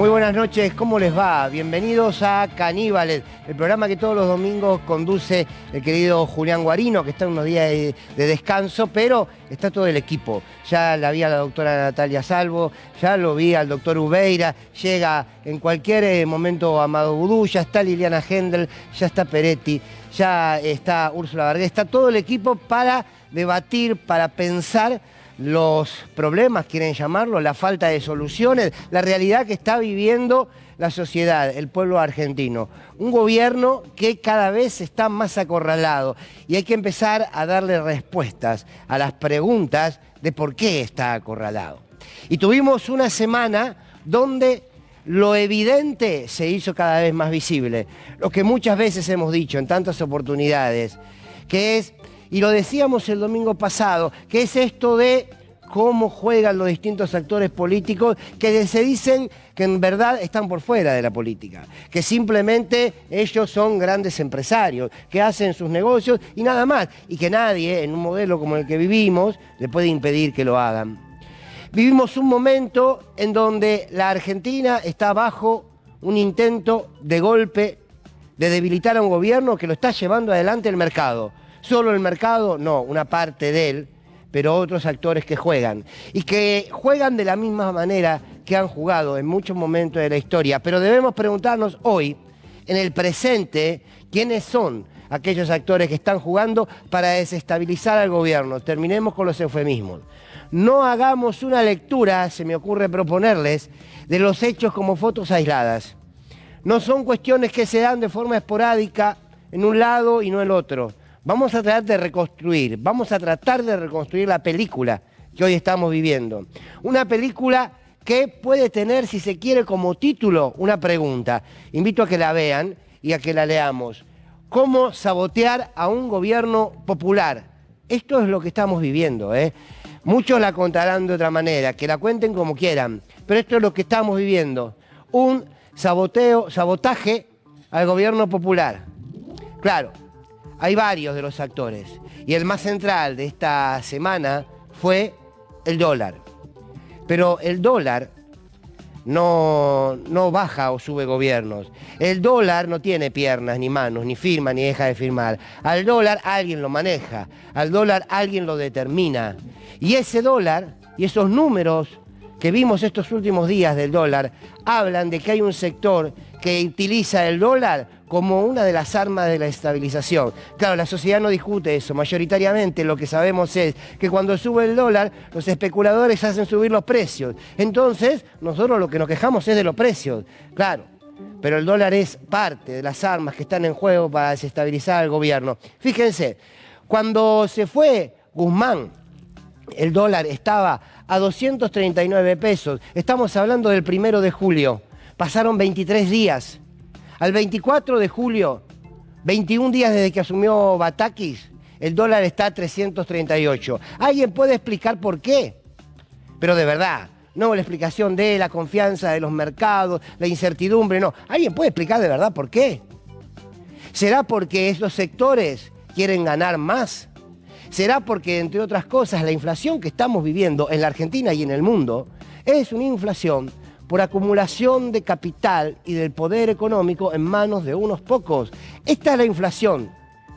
Muy buenas noches, ¿cómo les va? Bienvenidos a Caníbales, el programa que todos los domingos conduce el querido Julián Guarino, que está en unos días de descanso, pero está todo el equipo. Ya la vi a la doctora Natalia Salvo, ya lo vi al doctor Ubeira, llega en cualquier momento Amado Vudú, ya está Liliana Hendel, ya está Peretti, ya está Úrsula Vargas, está todo el equipo para debatir, para pensar los problemas, quieren llamarlo, la falta de soluciones, la realidad que está viviendo la sociedad, el pueblo argentino. Un gobierno que cada vez está más acorralado y hay que empezar a darle respuestas a las preguntas de por qué está acorralado. Y tuvimos una semana donde lo evidente se hizo cada vez más visible, lo que muchas veces hemos dicho en tantas oportunidades, que es, y lo decíamos el domingo pasado, que es esto de cómo juegan los distintos actores políticos que se dicen que en verdad están por fuera de la política, que simplemente ellos son grandes empresarios, que hacen sus negocios y nada más, y que nadie en un modelo como el que vivimos le puede impedir que lo hagan. Vivimos un momento en donde la Argentina está bajo un intento de golpe de debilitar a un gobierno que lo está llevando adelante el mercado. Solo el mercado, no, una parte de él, pero otros actores que juegan. Y que juegan de la misma manera que han jugado en muchos momentos de la historia. Pero debemos preguntarnos hoy, en el presente, quiénes son aquellos actores que están jugando para desestabilizar al gobierno. Terminemos con los eufemismos. No hagamos una lectura, se me ocurre proponerles, de los hechos como fotos aisladas. No son cuestiones que se dan de forma esporádica en un lado y no en el otro. Vamos a tratar de reconstruir, la película que hoy estamos viviendo. Una película que puede tener, si se quiere, como título una pregunta. Invito a que la vean y a que la leamos. ¿Cómo sabotear a un gobierno popular? Esto es lo que estamos viviendo, ¿eh? Muchos la contarán de otra manera, que la cuenten como quieran, pero esto es lo que estamos viviendo. Un sabotaje al gobierno popular. Claro. Hay varios de los actores y el más central de esta semana fue el dólar. Pero el dólar no baja o sube gobiernos. El dólar no tiene piernas ni manos, ni firma ni deja de firmar. Al dólar alguien lo maneja, al dólar alguien lo determina. Y ese dólar y esos números que vimos estos últimos días del dólar hablan de que hay un sector que utiliza el dólar como una de las armas de la estabilización. Claro, la sociedad no discute eso. Mayoritariamente lo que sabemos es que cuando sube el dólar, los especuladores hacen subir los precios. Entonces, nosotros lo que nos quejamos es de los precios. Claro, pero el dólar es parte de las armas que están en juego para desestabilizar al gobierno. Fíjense, cuando se fue Guzmán, el dólar estaba a 239 pesos. Estamos hablando del 1 de julio. Pasaron 23 días. Al 24 de julio, 21 días desde que asumió Batakis, el dólar está a 338. ¿Alguien puede explicar por qué? Pero de verdad, no la explicación de la confianza de los mercados, la incertidumbre, no. ¿Alguien puede explicar de verdad por qué? ¿Será porque esos sectores quieren ganar más? ¿Será porque, entre otras cosas, la inflación que estamos viviendo en la Argentina y en el mundo es una inflación por acumulación de capital y del poder económico en manos de unos pocos? Esta es la inflación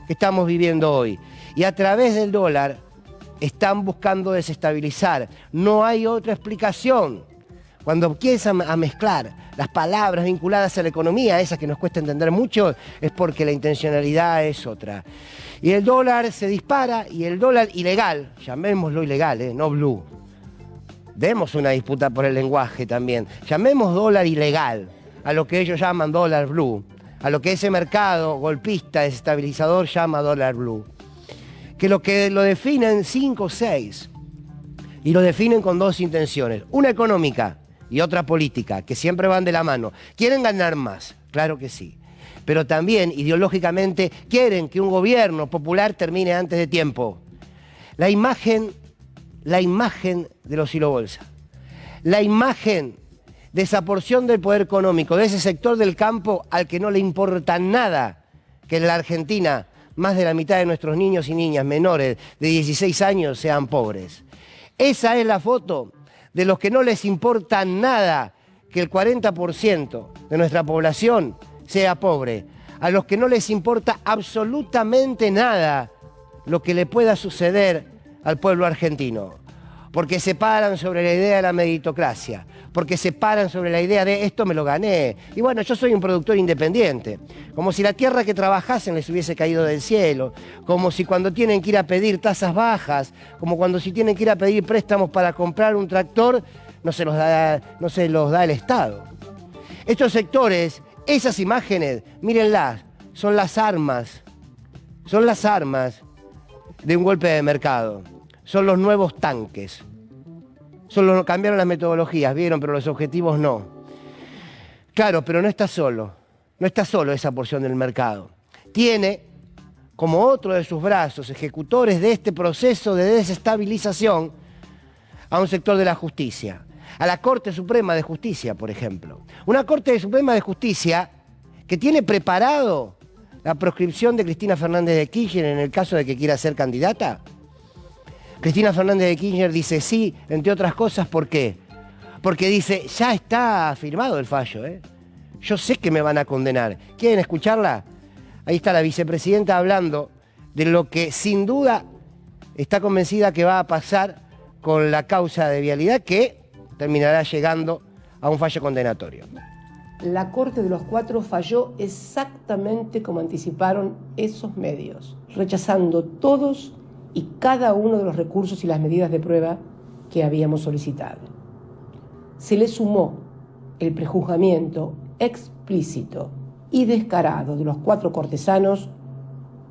que estamos viviendo hoy. Y a través del dólar están buscando desestabilizar. No hay otra explicación. Cuando empiezan a mezclar las palabras vinculadas a la economía, esas que nos cuesta entender mucho, es porque la intencionalidad es otra. Y el dólar se dispara y el dólar ilegal, llamémoslo ilegal, no blue. Demos una disputa por el lenguaje también. Llamemos dólar ilegal a lo que ellos llaman dólar blue, a lo que ese mercado golpista, desestabilizador, llama dólar blue. Que lo definen 5 o 6 y lo definen con dos intenciones. Una económica y otra política, que siempre van de la mano. ¿Quieren ganar más? Claro que sí. Pero también, ideológicamente, quieren que un gobierno popular termine antes de tiempo. La imagen de los hilo bolsa, la imagen de esa porción del poder económico, de ese sector del campo al que no le importa nada que en la Argentina más de la mitad de nuestros niños y niñas menores de 16 años sean pobres. Esa es la foto de los que no les importa nada que el 40% de nuestra población sea pobre, a los que no les importa absolutamente nada lo que le pueda suceder al pueblo argentino, porque se paran sobre la idea de la meritocracia, porque se paran sobre la idea de esto me lo gané, y bueno, yo soy un productor independiente, como si la tierra que trabajasen les hubiese caído del cielo, como si cuando tienen que ir a pedir tasas bajas, como cuando si tienen que ir a pedir préstamos para comprar un tractor, no se los da el Estado. Estos sectores, esas imágenes, mírenlas, son las armas de un golpe de mercado. Son los nuevos tanques. Cambiaron las metodologías, vieron, pero los objetivos no. Claro, pero no está solo esa porción del mercado. Tiene, como otro de sus brazos, ejecutores de este proceso de desestabilización, a un sector de la justicia, a la Corte Suprema de Justicia, por ejemplo. Una Corte Suprema de Justicia que tiene preparado la proscripción de Cristina Fernández de Kirchner en el caso de que quiera ser candidata. Cristina Fernández de Kirchner dice sí, entre otras cosas, ¿por qué? Porque dice, ya está firmado el fallo, ¿eh? Yo sé que me van a condenar. ¿Quieren escucharla? Ahí está la vicepresidenta hablando de lo que sin duda está convencida que va a pasar con la causa de vialidad que terminará llegando a un fallo condenatorio. La Corte de los Cuatro falló exactamente como anticiparon esos medios, rechazando todos y cada uno de los recursos y las medidas de prueba que habíamos solicitado. Se le sumó el prejuzgamiento explícito y descarado de los cuatro cortesanos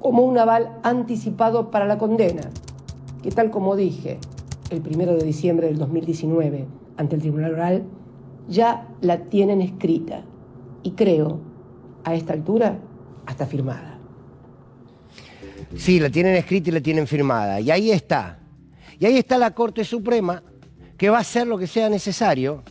como un aval anticipado para la condena, que tal como dije, el 1 de diciembre del 2019 ante el Tribunal Oral, ya la tienen escrita y creo, a esta altura, hasta firmada. Sí, la tienen escrita y la tienen firmada. Y ahí está. Y ahí está la Corte Suprema que va a hacer lo que sea necesario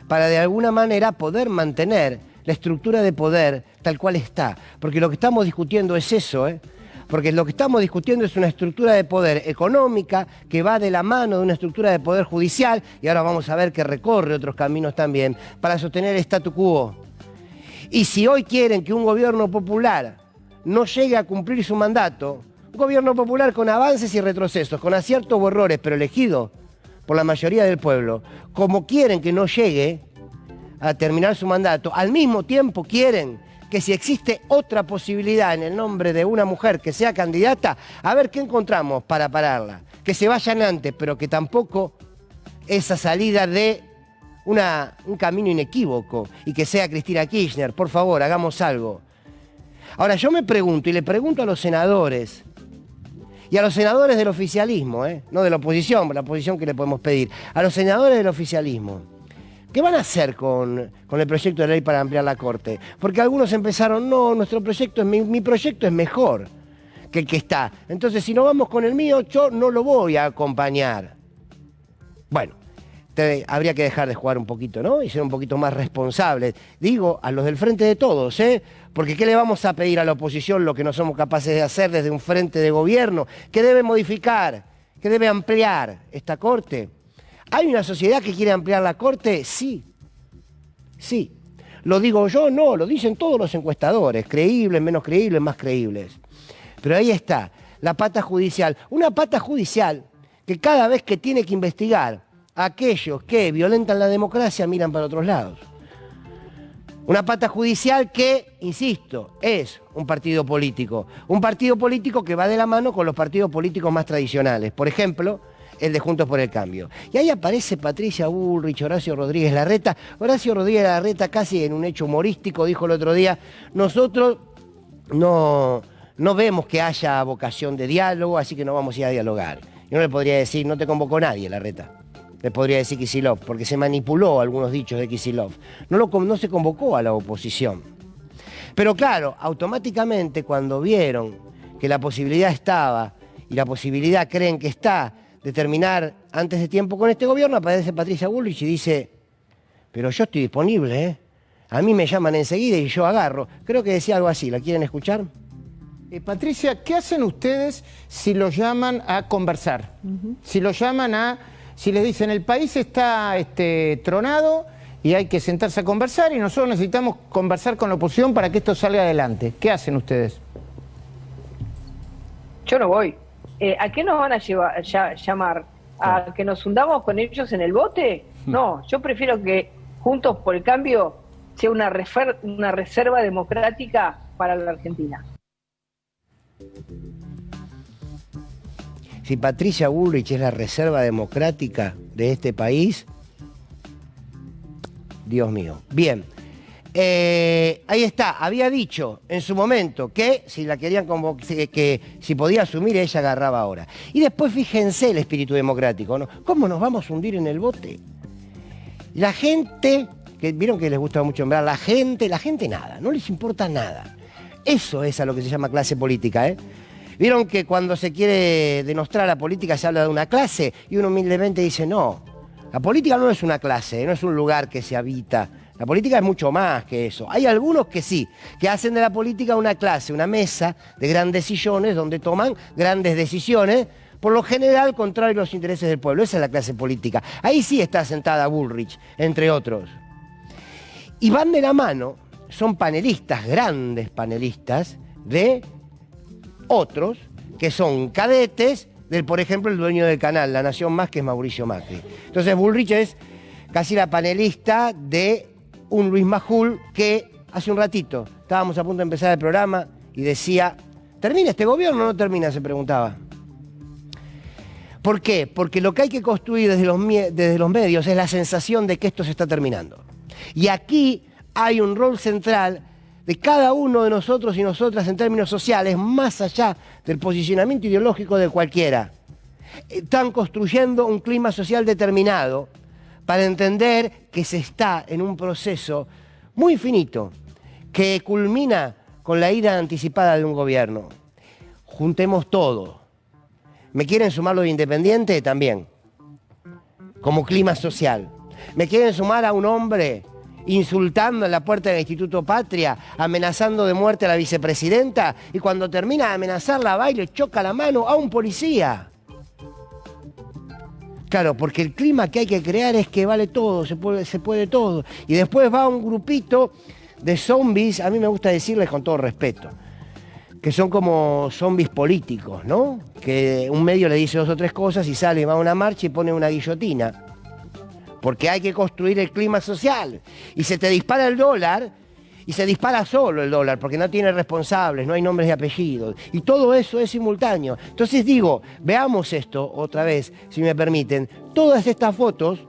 para de alguna manera poder mantener la estructura de poder tal cual está. Porque lo que estamos discutiendo es eso, ¿eh? Porque lo que estamos discutiendo es una estructura de poder económica que va de la mano de una estructura de poder judicial, y ahora vamos a ver que recorre otros caminos también, para sostener el statu quo. Y si hoy quieren que un gobierno popular no llegue a cumplir su mandato, un gobierno popular con avances y retrocesos, con aciertos o errores, pero elegido por la mayoría del pueblo, como quieren que no llegue a terminar su mandato, al mismo tiempo quieren que si existe otra posibilidad en el nombre de una mujer que sea candidata, a ver qué encontramos para pararla. Que se vayan antes, pero que tampoco esa salida de un camino inequívoco y que sea Cristina Kirchner. Por favor, hagamos algo. Ahora, yo me pregunto, y le pregunto a los senadores, y a los senadores del oficialismo, no de la oposición que le podemos pedir, a los senadores del oficialismo, ¿qué van a hacer con el proyecto de ley para ampliar la Corte? Porque algunos empezaron, no, nuestro proyecto, mi proyecto es mejor que el que está. Entonces, si no vamos con el mío, yo no lo voy a acompañar. Bueno, habría que dejar de jugar un poquito, ¿no? Y ser un poquito más responsables. Digo, a los del frente de todos, Porque ¿qué le vamos a pedir a la oposición lo que no somos capaces de hacer desde un frente de gobierno? ¿Qué debe modificar? ¿Qué debe ampliar esta Corte? ¿Hay una sociedad que quiere ampliar la Corte? Sí. Sí. ¿Lo digo yo? No, lo dicen todos los encuestadores, creíbles, menos creíbles, más creíbles. Pero ahí está, la pata judicial. Una pata judicial que cada vez que tiene que investigar a aquellos que violentan la democracia miran para otros lados. Una pata judicial que, insisto, es un partido político. Un partido político que va de la mano con los partidos políticos más tradicionales. Por ejemplo, el de Juntos por el Cambio. Y ahí aparece Patricia Bullrich, Horacio Rodríguez Larreta. Horacio Rodríguez Larreta, casi en un hecho humorístico, dijo el otro día, nosotros no vemos que haya vocación de diálogo, así que no vamos a ir a dialogar. Yo no le podría decir, no te convocó nadie, Larreta. Le podría decir Kicillof, porque se manipuló algunos dichos de Kicillof. No se convocó a la oposición. Pero claro, automáticamente cuando vieron que la posibilidad estaba, y la posibilidad creen que está, de terminar antes de tiempo con este gobierno, aparece Patricia Bullrich y dice, pero yo estoy disponible, A mí me llaman enseguida y yo agarro. Creo que decía algo así, ¿la quieren escuchar? Patricia, ¿qué hacen ustedes si los llaman a conversar? Si los llaman si les dicen, el país está tronado y hay que sentarse a conversar, y nosotros necesitamos conversar con la oposición para que esto salga adelante. ¿Qué hacen ustedes? Yo no voy. ¿A qué nos van a llamar? ¿A que nos hundamos con ellos en el bote? No, yo prefiero que Juntos por el Cambio sea una reserva democrática para la Argentina. Si Patricia Bullrich es la reserva democrática de este país, Dios mío. Bien, ahí está. Había dicho en su momento que si la querían que si podía asumir, ella agarraba ahora. Y después fíjense el espíritu democrático, ¿no? ¿Cómo nos vamos a hundir en el bote? La gente, que vieron que les gusta mucho nombrar, la gente nada, no les importa nada. Eso es a lo que se llama clase política, ¿eh? Vieron que cuando se quiere denostar la política se habla de una clase y uno humildemente dice no. La política no es una clase, no es un lugar que se habita. La política es mucho más que eso. Hay algunos que sí, que hacen de la política una clase, una mesa de grandes sillones donde toman grandes decisiones, por lo general contrario a los intereses del pueblo. Esa es la clase política. Ahí sí está sentada Bullrich, entre otros. Y van de la mano, son panelistas, grandes panelistas, de otros que son cadetes del, por ejemplo, el dueño del canal La Nación Más, que es Mauricio Macri. Entonces Bullrich es casi la panelista de un Luis Majul que hace un ratito estábamos a punto de empezar el programa y decía, ¿termina este gobierno o no termina?, se preguntaba. ¿Por qué? Porque lo que hay que construir desde los medios es la sensación de que esto se está terminando. Y aquí hay un rol central de cada uno de nosotros y nosotras en términos sociales, más allá del posicionamiento ideológico de cualquiera. Están construyendo un clima social determinado para entender que se está en un proceso muy finito, que culmina con la ida anticipada de un gobierno. Juntemos todo. ¿Me quieren sumar lo de Independiente? También. Como clima social. ¿Me quieren sumar a un hombre insultando en la puerta del Instituto Patria, amenazando de muerte a la vicepresidenta, y cuando termina de amenazarla va y le choca la mano a un policía? Claro, porque el clima que hay que crear es que vale todo, se puede todo. Y después va un grupito de zombies, a mí me gusta decirles con todo respeto, que son como zombies políticos, ¿no? Que un medio le dice 2 o 3 cosas y sale, va a una marcha y pone una guillotina. Porque hay que construir el clima social. Y se te dispara el dólar, y se dispara solo el dólar, porque no tiene responsables, no hay nombres y apellidos. Y todo eso es simultáneo. Entonces digo, veamos esto otra vez, si me permiten. Todas estas fotos,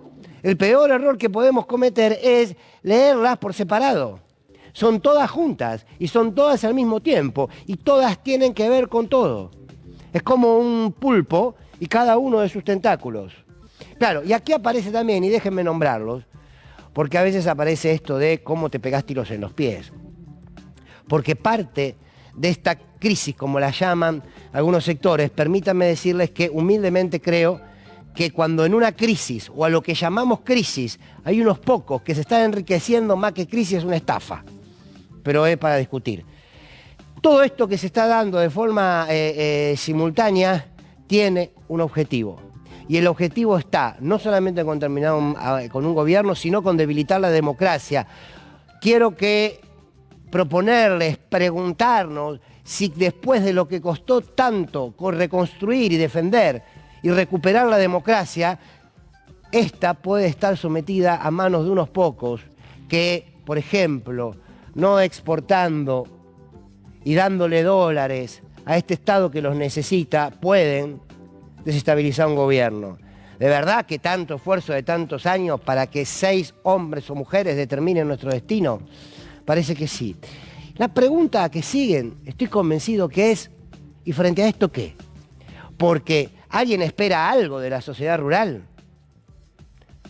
el peor error que podemos cometer es leerlas por separado. Son todas juntas, y son todas al mismo tiempo, y todas tienen que ver con todo. Es como un pulpo, y cada uno de sus tentáculos. Claro, y aquí aparece también, y déjenme nombrarlos, porque a veces aparece esto de cómo te pegás tiros en los pies. Porque parte de esta crisis, como la llaman algunos sectores, permítanme decirles que humildemente creo que cuando en una crisis, o a lo que llamamos crisis, hay unos pocos que se están enriqueciendo, más que crisis es una estafa. Pero es para discutir. Todo esto que se está dando de forma simultánea tiene un objetivo. Y el objetivo está no solamente con terminar con un gobierno, sino con debilitar la democracia. Quiero proponerles, preguntarnos si después de lo que costó tanto reconstruir y defender y recuperar la democracia, esta puede estar sometida a manos de unos pocos que, por ejemplo, no exportando y dándole dólares a este Estado que los necesita, pueden desestabilizar un gobierno. ¿De verdad que tanto esfuerzo de tantos años para que 6 hombres o mujeres determinen nuestro destino? Parece que sí. La pregunta que siguen, estoy convencido que es, ¿y frente a esto qué? Porque alguien espera algo de la sociedad rural.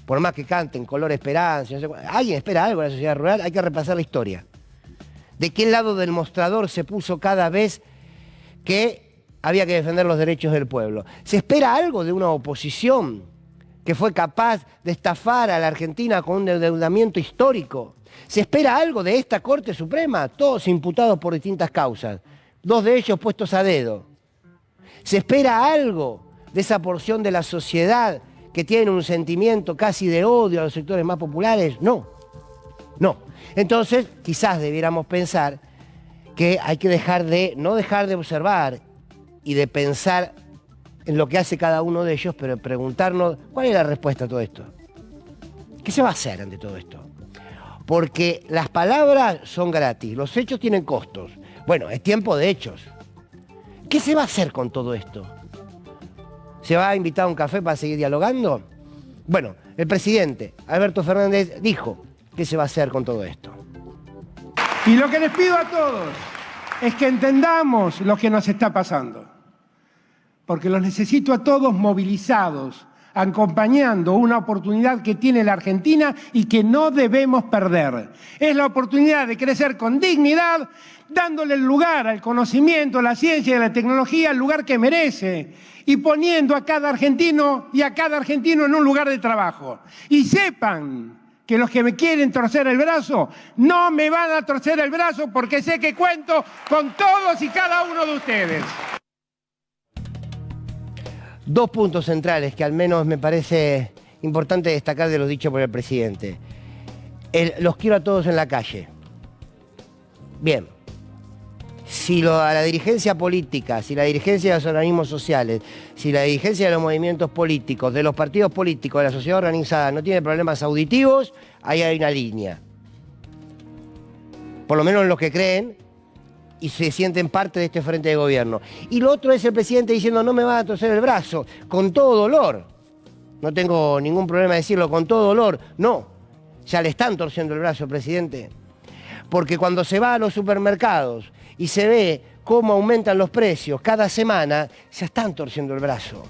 Por más que canten color esperanza, no sé, alguien espera algo de la sociedad rural, hay que repasar la historia. ¿De qué lado del mostrador se puso cada vez que había que defender los derechos del pueblo? ¿Se espera algo de una oposición que fue capaz de estafar a la Argentina con un endeudamiento histórico? ¿Se espera algo de esta Corte Suprema? Todos imputados por distintas causas, 2 de ellos puestos a dedo. ¿Se espera algo de esa porción de la sociedad que tiene un sentimiento casi de odio a los sectores más populares? No. Entonces, quizás debiéramos pensar que hay que no dejar de observar y de pensar en lo que hace cada uno de ellos, pero preguntarnos cuál es la respuesta a todo esto. ¿Qué se va a hacer ante todo esto? Porque las palabras son gratis, los hechos tienen costos. Bueno, es tiempo de hechos. ¿Qué se va a hacer con todo esto? ¿Se va a invitar a un café para seguir dialogando? Bueno, el presidente, Alberto Fernández, dijo qué se va a hacer con todo esto. Y lo que les pido a todos es que entendamos lo que nos está pasando. Porque los necesito a todos movilizados, acompañando una oportunidad que tiene la Argentina y que no debemos perder. Es la oportunidad de crecer con dignidad, dándole el lugar al conocimiento, a la ciencia y a la tecnología, el lugar que merece, y poniendo a cada argentino en un lugar de trabajo. Y sepan que los que me quieren torcer el brazo, no me van a torcer el brazo porque sé que cuento con todos y cada uno de ustedes. Dos puntos centrales que al menos me parece importante destacar de lo dicho por el presidente. Los quiero a todos en la calle. Bien, si a la dirigencia política, si la dirigencia de los organismos sociales, si la dirigencia de los movimientos políticos, de los partidos políticos, de la sociedad organizada no tiene problemas auditivos, ahí hay una línea. Por lo menos los que creen y se sienten parte de este frente de gobierno. Y lo otro es el presidente diciendo no me va a torcer el brazo, con todo dolor. No tengo ningún problema de decirlo, con todo dolor. No, ya le están torciendo el brazo al presidente. Porque cuando se va a los supermercados y se ve cómo aumentan los precios cada semana, ya están torciendo el brazo.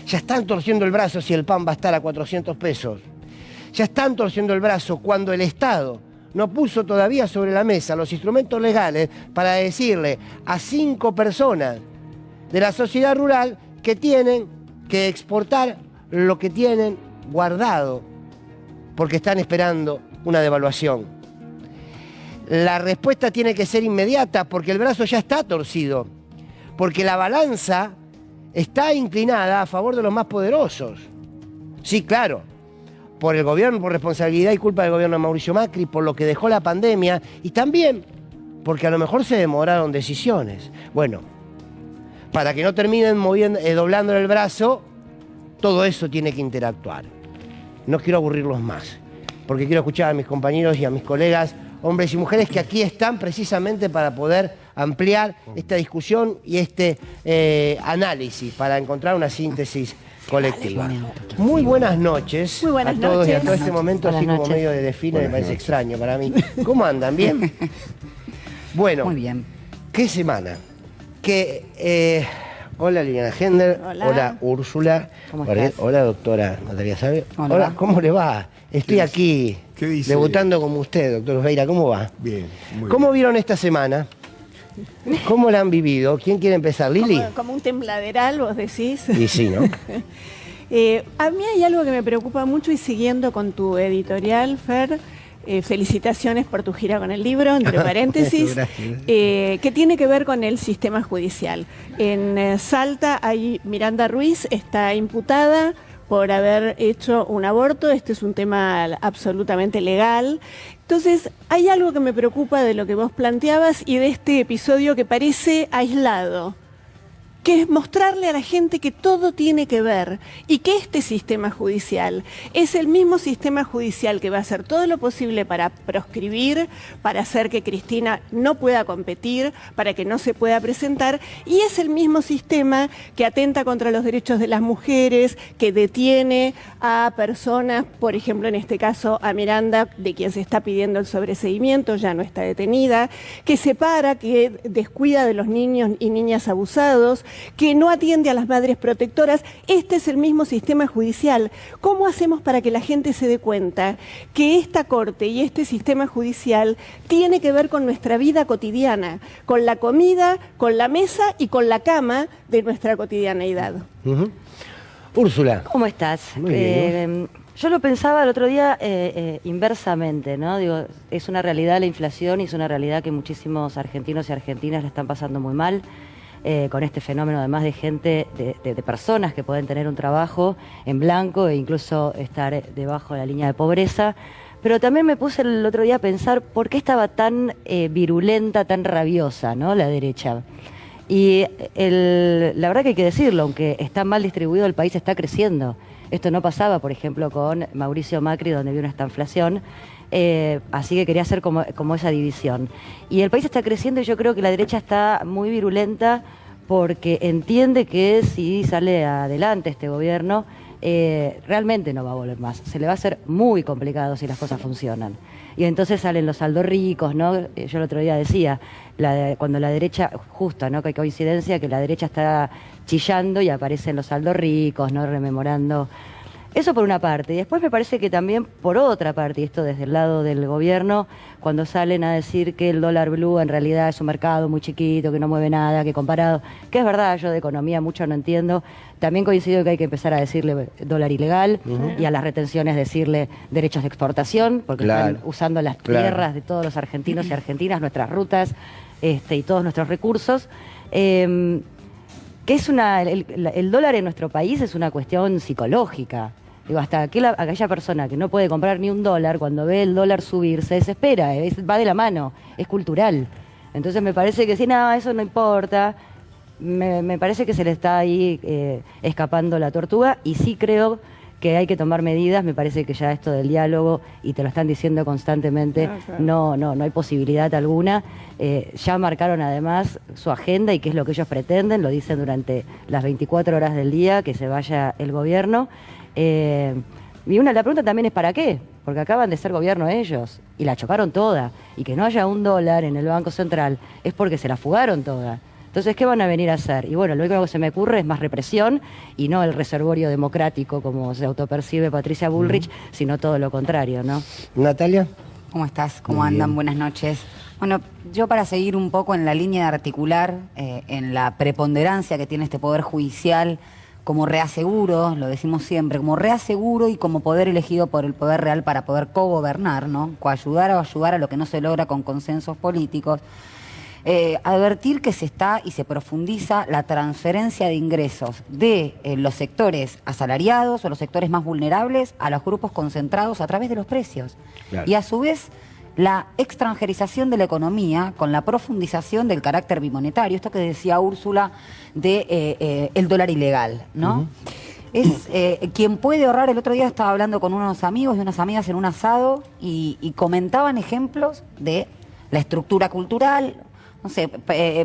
Ya están torciendo el brazo si el pan va a estar a 400 pesos. Ya están torciendo el brazo cuando el Estado no puso todavía sobre la mesa los instrumentos legales para decirle a 5 personas de la sociedad rural que tienen que exportar lo que tienen guardado porque están esperando una devaluación. La respuesta tiene que ser inmediata porque el brazo ya está torcido, porque la balanza está inclinada a favor de los más poderosos. Sí, claro, por el gobierno, por responsabilidad y culpa del gobierno de Mauricio Macri, por lo que dejó la pandemia y también porque a lo mejor se demoraron decisiones. Bueno, para que no terminen doblándole el brazo, todo eso tiene que interactuar. No quiero aburrirlos más, porque quiero escuchar a mis compañeros y a mis colegas, hombres y mujeres que aquí están precisamente para poder ampliar esta discusión y este análisis, para encontrar una síntesis colectiva. Muy buenas noches a todos y a todo este momento así como medio de desfile me parece extraño para mí. ¿Cómo andan? ¿Bien? Bueno, muy bien. ¿Qué semana? Hola Liliana Hender, hola Úrsula, hola doctora Natalia Sabio. Hola, ¿cómo le va? Estoy aquí debutando como usted, doctor Osveira, ¿cómo va? Bien, muy bien. ¿Cómo vieron esta semana? ¿Cómo la han vivido? ¿Quién quiere empezar? ¿Lili? Como un tembladeral, vos decís. Y sí, ¿no? A mí hay algo que me preocupa mucho y siguiendo con tu editorial, Fer, felicitaciones por tu gira con el libro, entre paréntesis, que tiene que ver con el sistema judicial. En Salta hay Miranda Ruiz, está imputada por haber hecho un aborto. Este es un tema absolutamente legal. Entonces, hay algo que me preocupa de lo que vos planteabas y de este episodio que parece aislado, que es mostrarle a la gente que todo tiene que ver y que este sistema judicial es el mismo sistema judicial que va a hacer todo lo posible para proscribir, para hacer que Cristina no pueda competir, para que no se pueda presentar, y es el mismo sistema que atenta contra los derechos de las mujeres, que detiene a personas, por ejemplo en este caso a Miranda, de quien se está pidiendo el sobreseimiento, ya no está detenida, que separa, que descuida de los niños y niñas abusados, que no atiende a las madres protectoras. Este es el mismo sistema judicial. ¿Cómo hacemos para que la gente se dé cuenta que esta corte y este sistema judicial tiene que ver con nuestra vida cotidiana, con la comida, con la mesa y con la cama de nuestra cotidianeidad? Úrsula. ¿Cómo estás? Muy bien. Yo lo pensaba el otro día inversamente, ¿no? Digo, es una realidad la inflación y es una realidad que muchísimos argentinos y argentinas la están pasando muy mal. Con este fenómeno además de gente, de personas que pueden tener un trabajo en blanco e incluso estar debajo de la línea de pobreza. Pero también me puse el otro día a pensar por qué estaba tan virulenta, tan rabiosa, ¿no?, la derecha. Y la verdad que hay que decirlo, aunque está mal distribuido, el país está creciendo. Esto no pasaba, por ejemplo, con Mauricio Macri, donde había una estanflación. Así que quería hacer como esa división. Y el país está creciendo y yo creo que la derecha está muy virulenta porque entiende que si sale adelante este gobierno, realmente no va a volver más. Se le va a hacer muy complicado si las cosas funcionan. Y entonces salen los saldos ricos, ¿no? Yo el otro día decía, cuando la derecha, justo, ¿no?, que hay coincidencia, que la derecha está chillando y aparecen los saldos ricos, ¿no?, rememorando. Eso por una parte. Y después me parece que también por otra parte, y esto desde el lado del gobierno, cuando salen a decir que el dólar blue en realidad es un mercado muy chiquito, que no mueve nada, que comparado, que es verdad, yo de economía mucho no entiendo, también coincido que hay que empezar a decirle dólar ilegal y a las retenciones decirle derechos de exportación, porque están usando las tierras de todos los argentinos y argentinas, nuestras rutas y todos nuestros recursos. Que es el dólar en nuestro país es una cuestión psicológica. Digo, hasta aquella persona que no puede comprar ni un dólar, cuando ve el dólar subir, se desespera, va de la mano, es cultural. Entonces me parece que si no, eso no importa, me parece que se le está ahí escapando la tortuga, y sí creo que hay que tomar medidas. Me parece que ya esto del diálogo, y te lo están diciendo constantemente, no hay posibilidad alguna. Ya marcaron además su agenda y qué es lo que ellos pretenden, lo dicen durante las 24 horas del día, que se vaya el gobierno. Y la pregunta también es ¿para qué? Porque acaban de ser gobierno ellos y la chocaron toda, y que no haya un dólar en el Banco Central es porque se la fugaron toda. Entonces, ¿qué van a venir a hacer? Y bueno, lo único que se me ocurre es más represión y no el reservorio democrático como se autopercibe Patricia Bullrich, sino todo lo contrario, ¿no? Natalia. ¿Cómo estás? ¿Cómo andan? Buenas noches. Bueno, yo para seguir un poco en la línea de articular, en la preponderancia que tiene este Poder Judicial, como reaseguro, lo decimos siempre, como reaseguro y como poder elegido por el poder real para poder cogobernar, ¿no? Coayudar o ayudar a lo que no se logra con consensos políticos. Advertir que se está y se profundiza la transferencia de ingresos de los sectores asalariados o los sectores más vulnerables a los grupos concentrados a través de los precios. Claro. Y a su vez la extranjerización de la economía con la profundización del carácter bimonetario, esto que decía Úrsula de el dólar ilegal, ¿no? Es quien puede ahorrar. El otro día estaba hablando con unos amigos y unas amigas en un asado y comentaban ejemplos de la estructura cultural, no sé,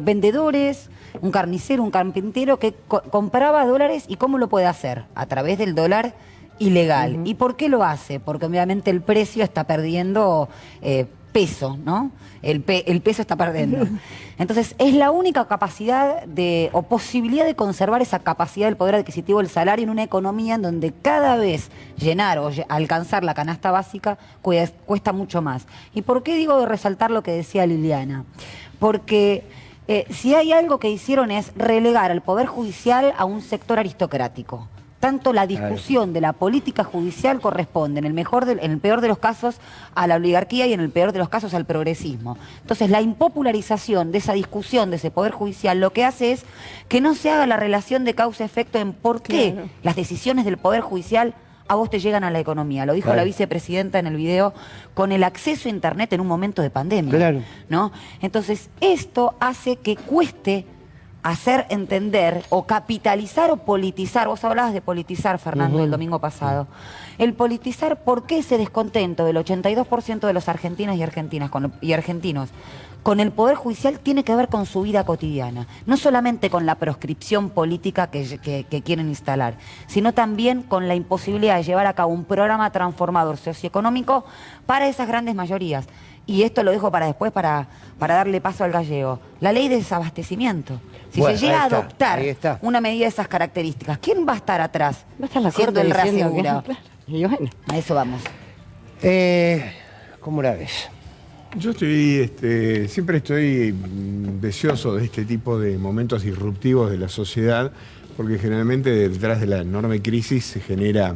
vendedores, un carnicero, un carpintero que compraba dólares, y cómo lo puede hacer a través del dólar ilegal. ¿Y por qué lo hace? Porque obviamente el precio está perdiendo peso, ¿no? El peso está perdiendo. Entonces, es la única capacidad o posibilidad de conservar esa capacidad del poder adquisitivo del salario en una economía en donde cada vez llenar o alcanzar la canasta básica cuesta mucho más. ¿Y por qué digo de resaltar lo que decía Liliana? Porque si hay algo que hicieron es relegar al Poder Judicial a un sector aristocrático. Tanto la discusión de la política judicial corresponde, en el peor de los casos, a la oligarquía y en el peor de los casos al progresismo. Entonces, la impopularización de esa discusión, de ese Poder Judicial, lo que hace es que no se haga la relación de causa-efecto en por qué las decisiones del Poder Judicial a vos te llegan a la economía. Lo dijo la vicepresidenta en el video, con el acceso a Internet en un momento de pandemia. ¿No? Entonces, esto hace que cueste hacer entender o capitalizar o politizar. Vos hablabas de politizar, Fernando, el domingo pasado. El politizar, ¿por qué ese descontento del 82% de los argentinos y argentinos con el Poder Judicial tiene que ver con su vida cotidiana? No solamente con la proscripción política que quieren instalar, sino también con la imposibilidad de llevar a cabo un programa transformador socioeconómico para esas grandes mayorías. Y esto lo dejo para después, para darle paso al gallego. La ley de desabastecimiento. Si se llega a adoptar una medida de esas características, ¿quién va a estar atrás? Va a estar la siendo el reasegurado. Y bueno, a eso vamos. ¿Cómo la ves? Yo siempre estoy deseoso de este tipo de momentos disruptivos de la sociedad, porque generalmente detrás de la enorme crisis se genera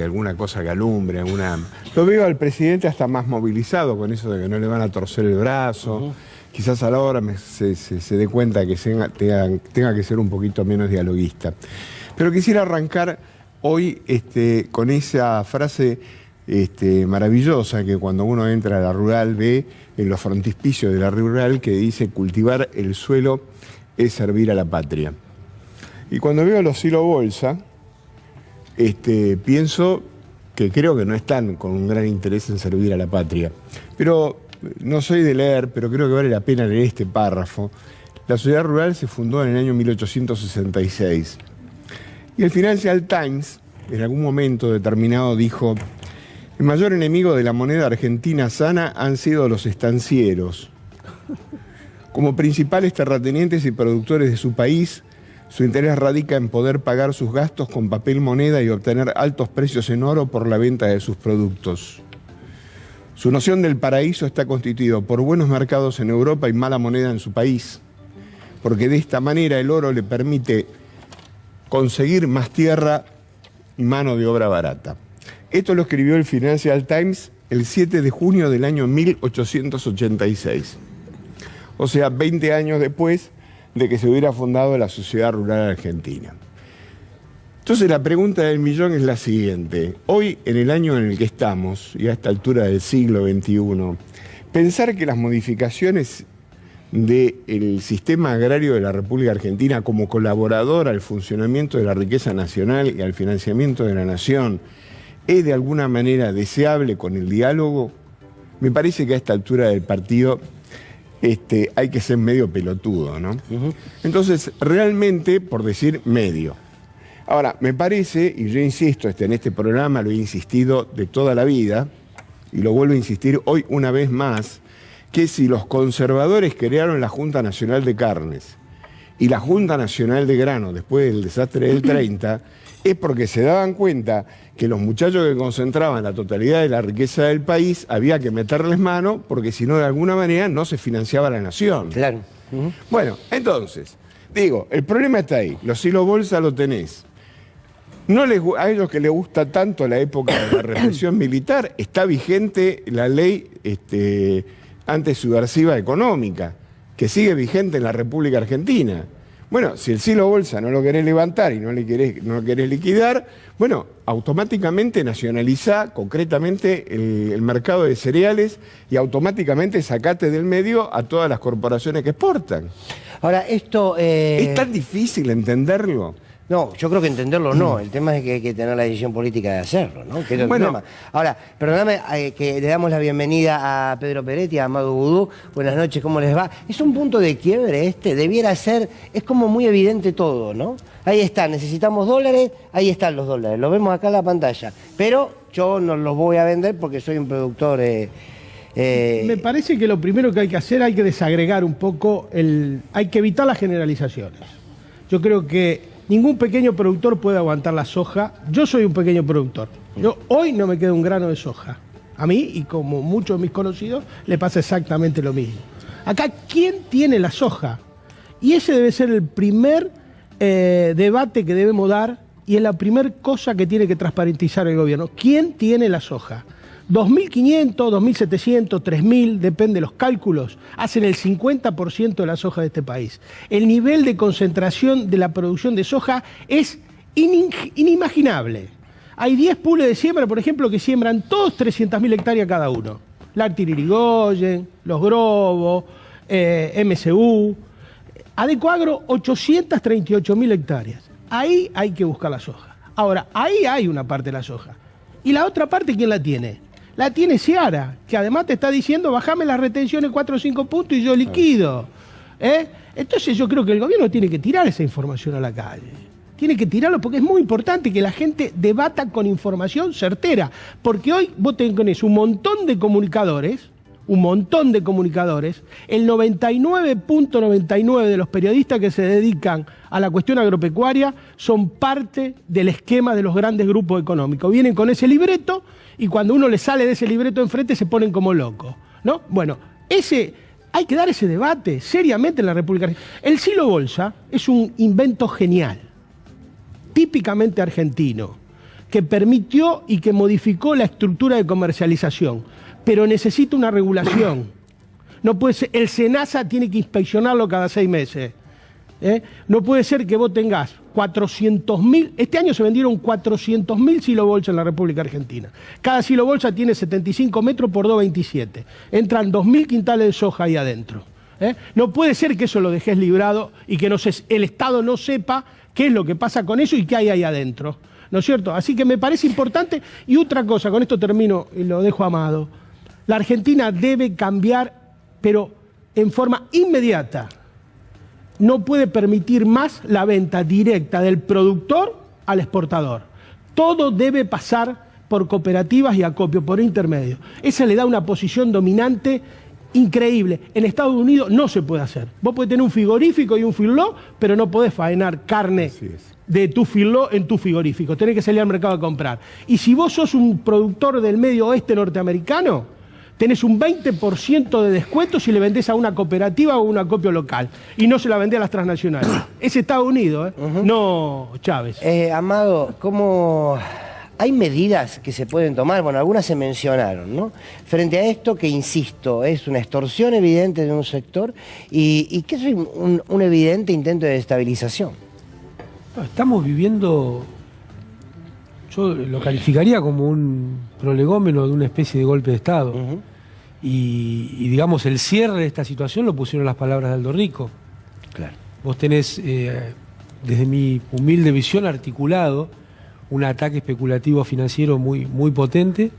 alguna cosa que alumbre, Lo veo al presidente hasta más movilizado con eso de que no le van a torcer el brazo. Quizás a la hora se dé cuenta que tenga que ser un poquito menos dialoguista. Pero quisiera arrancar hoy con esa frase maravillosa que cuando uno entra a la rural ve en los frontispicios de la rural que dice cultivar el suelo es servir a la patria. Y cuando veo los Silo Bolsa, pienso que creo que no están con un gran interés en servir a la patria. Pero no soy de leer, pero creo que vale la pena leer este párrafo. La sociedad rural se fundó en el año 1866. Y el Financial Times, en algún momento determinado, dijo: el mayor enemigo de la moneda argentina sana han sido los estancieros. Como principales terratenientes y productores de su país, su interés radica en poder pagar sus gastos con papel moneda y obtener altos precios en oro por la venta de sus productos. Su noción del paraíso está constituido por buenos mercados en Europa y mala moneda en su país, porque de esta manera el oro le permite conseguir más tierra y mano de obra barata. Esto lo escribió el Financial Times el 7 de junio del año 1886. O sea, 20 años después de que se hubiera fundado la Sociedad Rural Argentina. Entonces la pregunta del millón es la siguiente. Hoy, en el año en el que estamos, y a esta altura del siglo XXI, pensar que las modificaciones del sistema agrario de la República Argentina como colaborador al funcionamiento de la riqueza nacional y al financiamiento de la nación es de alguna manera deseable con el diálogo, me parece que a esta altura del partido hay que ser medio pelotudo, ¿no? Entonces, realmente, por decir medio. Ahora, me parece, y yo insisto, en este programa lo he insistido de toda la vida, y lo vuelvo a insistir hoy una vez más, que si los conservadores crearon la Junta Nacional de Carnes y la Junta Nacional de Grano después del desastre del 30, es porque se daban cuenta que los muchachos que concentraban la totalidad de la riqueza del país había que meterles mano, porque si no, de alguna manera no se financiaba la nación. Claro. Bueno, entonces, digo, el problema está ahí. Los Silo Bolsa lo tenés. No a ellos que les gusta tanto la época de la represión militar, está vigente la ley antisubversiva económica, que sigue vigente en la República Argentina. Bueno, si el Silo Bolsa no lo querés levantar y no lo querés liquidar, bueno, automáticamente nacionalizá concretamente el mercado de cereales y automáticamente sacate del medio a todas las corporaciones que exportan. Ahora, esto... ¿Es tan difícil entenderlo? No, yo creo que entenderlo no. El tema es que hay que tener la decisión política de hacerlo, ¿no? Que es el tema. Ahora, perdóname que le damos la bienvenida a Pedro Peretti, a Amado Vudú. Buenas noches, ¿cómo les va? Es un punto de quiebre debiera ser, es como muy evidente todo, ¿no? Ahí está, necesitamos dólares, ahí están los dólares, lo vemos acá en la pantalla. Pero yo no los voy a vender porque soy un productor... Me parece que lo primero que hay que hacer, hay que desagregar un poco, hay que evitar las generalizaciones. Yo creo que ningún pequeño productor puede aguantar la soja. Yo soy un pequeño productor. Yo hoy no me queda un grano de soja. A mí, y como muchos de mis conocidos, le pasa exactamente lo mismo. Acá, ¿quién tiene la soja? Y ese debe ser el primer debate que debemos dar, y es la primera cosa que tiene que transparentizar el gobierno. ¿Quién tiene la soja? 2.500, 2.700, 3.000, depende de los cálculos, hacen el 50% de la soja de este país. El nivel de concentración de la producción de soja es inimaginable. Hay 10 pools de siembra, por ejemplo, que siembran todos 300.000 hectáreas cada uno. Láctil Irigoyen, Los Grobos, MCU. Adecoagro, 838.000 hectáreas. Ahí hay que buscar la soja. Ahora, ahí hay una parte de la soja. ¿Y la otra parte quién la tiene? La tiene Seara, que además te está diciendo, bajame las retenciones 4 o 5 puntos y yo liquido. Entonces yo creo que el gobierno tiene que tirar esa información a la calle. Tiene que tirarlo porque es muy importante que la gente debata con información certera. Porque hoy vos tenés un montón de comunicadores, el 99.99 de los periodistas que se dedican a la cuestión agropecuaria son parte del esquema de los grandes grupos económicos. Vienen con ese libreto y cuando uno le sale de ese libreto enfrente se ponen como locos, ¿no? Bueno, hay que dar ese debate seriamente en la República Argentina. El Silo Bolsa es un invento genial, típicamente argentino, que permitió y que modificó la estructura de comercialización, pero necesita una regulación. No puede ser, el SENASA tiene que inspeccionarlo cada 6 meses. No puede ser que vos tengas 400.000, este año se vendieron 400.000 silobolsas en la República Argentina. Cada silobolsa tiene 75 metros por 2,27. Entran 2.000 quintales de soja ahí adentro. No puede ser que eso lo dejes librado y que el Estado no sepa qué es lo que pasa con eso y qué hay ahí adentro. ¿No es cierto? Así que me parece importante. Y otra cosa, con esto termino y lo dejo a Amado. La Argentina debe cambiar, pero en forma inmediata. No puede permitir más la venta directa del productor al exportador. Todo debe pasar por cooperativas y acopio, por intermedio. Esa le da una posición dominante increíble. En Estados Unidos no se puede hacer. Vos podés tener un frigorífico y un filó, pero no podés faenar carne de tu filó en tu frigorífico. Tenés que salir al mercado a comprar. Y si vos sos un productor del medio oeste norteamericano, tenés un 20% de descuento si le vendés a una cooperativa o un acopio local. Y no se la vendés a las transnacionales. Es Estados Unidos, no Chávez. Amado, ¿cómo hay medidas que se pueden tomar? Bueno, algunas se mencionaron, ¿no? Frente a esto que, insisto, es una extorsión evidente de un sector y que es un evidente intento de desestabilización. Estamos viviendo, yo lo calificaría como un prolegómeno de una especie de golpe de Estado. Y digamos, el cierre de esta situación lo pusieron las palabras de Aldo Rico. Claro. Vos tenés, desde mi humilde visión, articulado un ataque especulativo financiero muy, muy potente,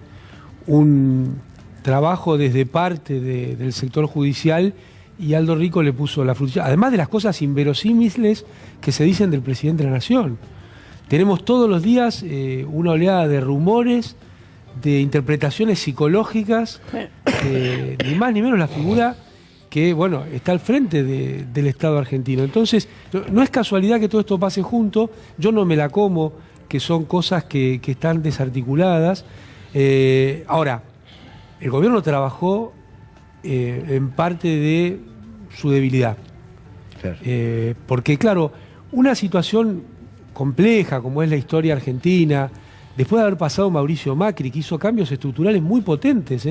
un trabajo desde parte del sector judicial, y Aldo Rico le puso la frutilla, además de las cosas inverosímiles que se dicen del presidente de la Nación. Tenemos todos los días una oleada de rumores, de interpretaciones psicológicas, ni más ni menos la figura que, bueno, está al frente del Estado argentino. Entonces, no es casualidad que todo esto pase junto, yo no me la como, que son cosas que están desarticuladas. Ahora, el gobierno trabajó en parte de su debilidad. Claro. Porque, claro, una situación compleja como es la historia argentina, después de haber pasado Mauricio Macri, que hizo cambios estructurales muy potentes,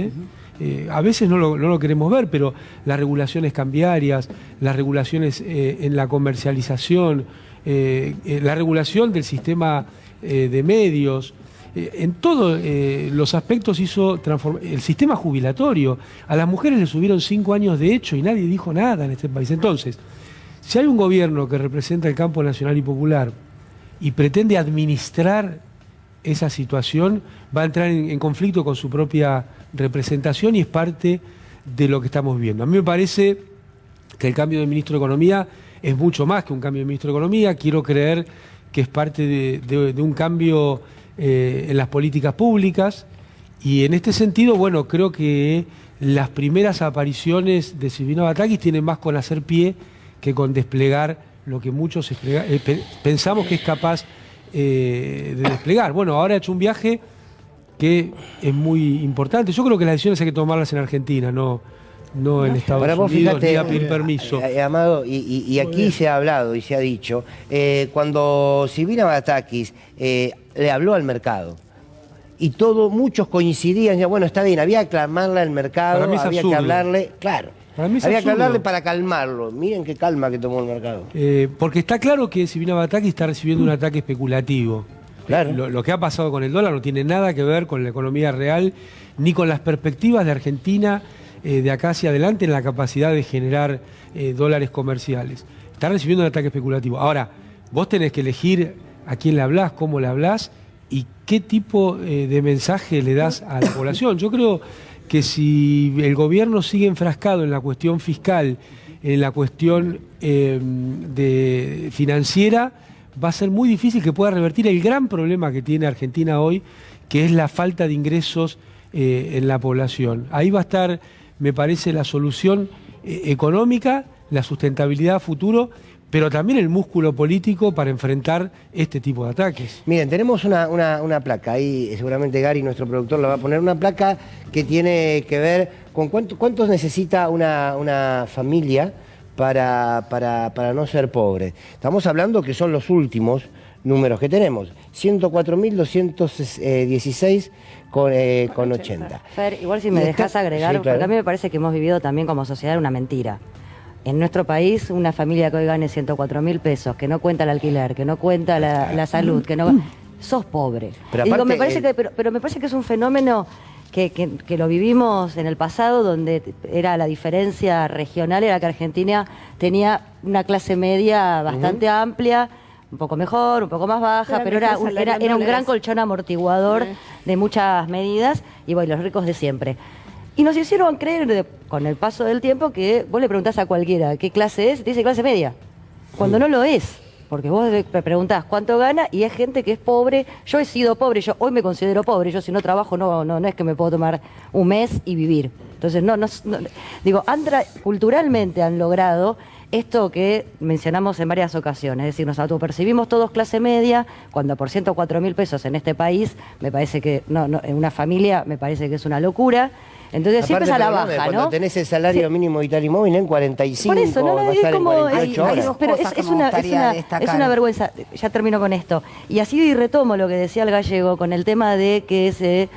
a veces no lo queremos ver, pero las regulaciones cambiarias, las regulaciones en la comercialización, la regulación del sistema de medios, en todos los aspectos hizo transformar el sistema jubilatorio. A las mujeres le subieron 5 años de hecho y nadie dijo nada en este país. Entonces, si hay un gobierno que representa el campo nacional y popular y pretende administrar esa situación, va a entrar en conflicto con su propia representación y es parte de lo que estamos viendo. A mí me parece que el cambio de ministro de Economía es mucho más que un cambio de ministro de Economía. Quiero creer que es parte de un cambio en las políticas públicas, y en este sentido, bueno, creo que las primeras apariciones de Silvina Batakis tienen más con hacer pie que con desplegar lo que muchos pensamos que es capaz de desplegar. Bueno, ahora ha hecho un viaje que es muy importante. Yo creo que las decisiones hay que tomarlas en Argentina, no en Estados Unidos, fíjate, ni a pedir permiso. Amado, y aquí se ha hablado y se ha dicho, cuando Silvina Batakis le habló al mercado, y muchos coincidían, ya, bueno, está bien, había que aclamarle al mercado, había que hablarle, claro, había que hablarle para calmarlo. Miren qué calma que tomó el mercado. Porque está claro que Silvina Batakis está recibiendo un ataque especulativo. Claro. Lo que ha pasado con el dólar no tiene nada que ver con la economía real, ni con las perspectivas de Argentina de acá hacia adelante en la capacidad de generar dólares comerciales. Está recibiendo un ataque especulativo. Ahora, vos tenés que elegir a quién le hablás, cómo le hablás y qué tipo de mensaje le das a la población. Yo creo que si el gobierno sigue enfrascado en la cuestión fiscal, en la cuestión financiera, va a ser muy difícil que pueda revertir el gran problema que tiene Argentina hoy, que es la falta de ingresos en la población. Ahí va a estar, me parece, la solución económica, la sustentabilidad a futuro, pero también el músculo político para enfrentar este tipo de ataques. Miren, tenemos una placa, ahí seguramente Gary, nuestro productor, la va a poner, una placa que tiene que ver con cuánto necesita una familia para no ser pobre. Estamos hablando que son los últimos números que tenemos, 104.216 con 80. Fer, igual si me dejas agregar, sí, claro, porque a mí me parece que hemos vivido también como sociedad una mentira. en nuestro país, una familia que hoy gane 104.000 pesos, que no cuenta el alquiler, que no cuenta la salud, que no... sos pobre. Pero, Digo, aparte, me parece pero me parece que es un fenómeno que lo vivimos en el pasado, donde era la diferencia regional, era que Argentina tenía una clase media bastante amplia, un poco mejor, un poco más baja, pero era un gran colchón amortiguador de muchas medidas, y bueno, los ricos de siempre. Y nos hicieron creer con el paso del tiempo que vos le preguntás a cualquiera qué clase es, y te dice clase media, cuando no lo es. Porque vos le preguntás cuánto gana y es gente que es pobre. Yo he sido pobre, yo hoy me considero pobre. Yo si no trabajo no es que me puedo tomar un mes y vivir. Entonces, digo, culturalmente han logrado esto que mencionamos en varias ocasiones. Es decir, nos autopercibimos todos clase media, cuando por 104.000 pesos en este país, me parece que, en una familia, me parece que es una locura. Entonces siempre es a la baja, ¿no? Cuando tenés el salario mínimo vital y móvil en 45, por eso, va a estar en 48 horas. Pero es una vergüenza. Ya termino con esto. Y así retomo lo que decía el gallego con el tema de que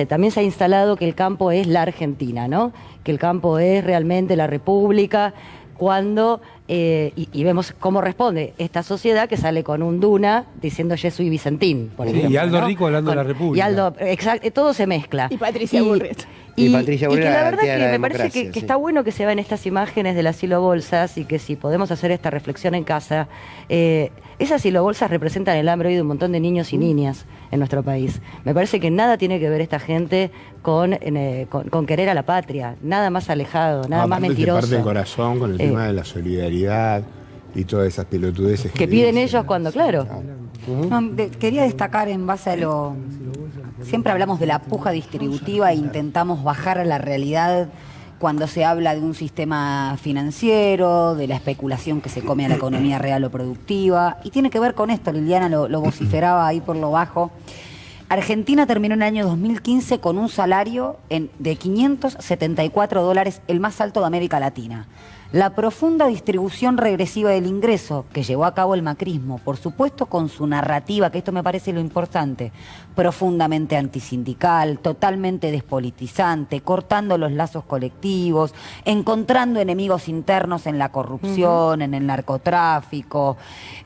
también se ha instalado que el campo es la Argentina, ¿no? Que el campo es realmente la República, cuando... y vemos cómo responde esta sociedad que sale con un Duna diciendo yo soy Vicentín, por ejemplo. Y Aldo ¿no? Rico hablando de la República. Y Aldo, exacto, todo se mezcla. Y Patricia Bullrich. Y Patricia Bullrich, que la verdad que me democracia, parece que está bueno que se vean estas imágenes del asilo bolsas, y que si podemos hacer esta reflexión en casa, esas asilo bolsas representan el hambre hoy de un montón de niños y niñas en nuestro país. Me parece que nada tiene que ver esta gente con querer a la patria, nada más alejado, nada más mentiroso. Parte del corazón con el tema de la solidaridad y todas esas pelotudeces que piden ellos cuando, claro. Quería destacar en base a lo... Siempre hablamos de la puja distributiva e intentamos bajar a la realidad cuando se habla de un sistema financiero, de la especulación que se come a la economía real o productiva. Y tiene que ver con esto, Liliana lo vociferaba ahí por lo bajo. Argentina terminó en el año 2015 con un salario de $574, el más alto de América Latina. La profunda distribución regresiva del ingreso que llevó a cabo el macrismo, por supuesto con su narrativa, que esto me parece lo importante, profundamente antisindical, totalmente despolitizante, cortando los lazos colectivos, encontrando enemigos internos en la corrupción, en el narcotráfico,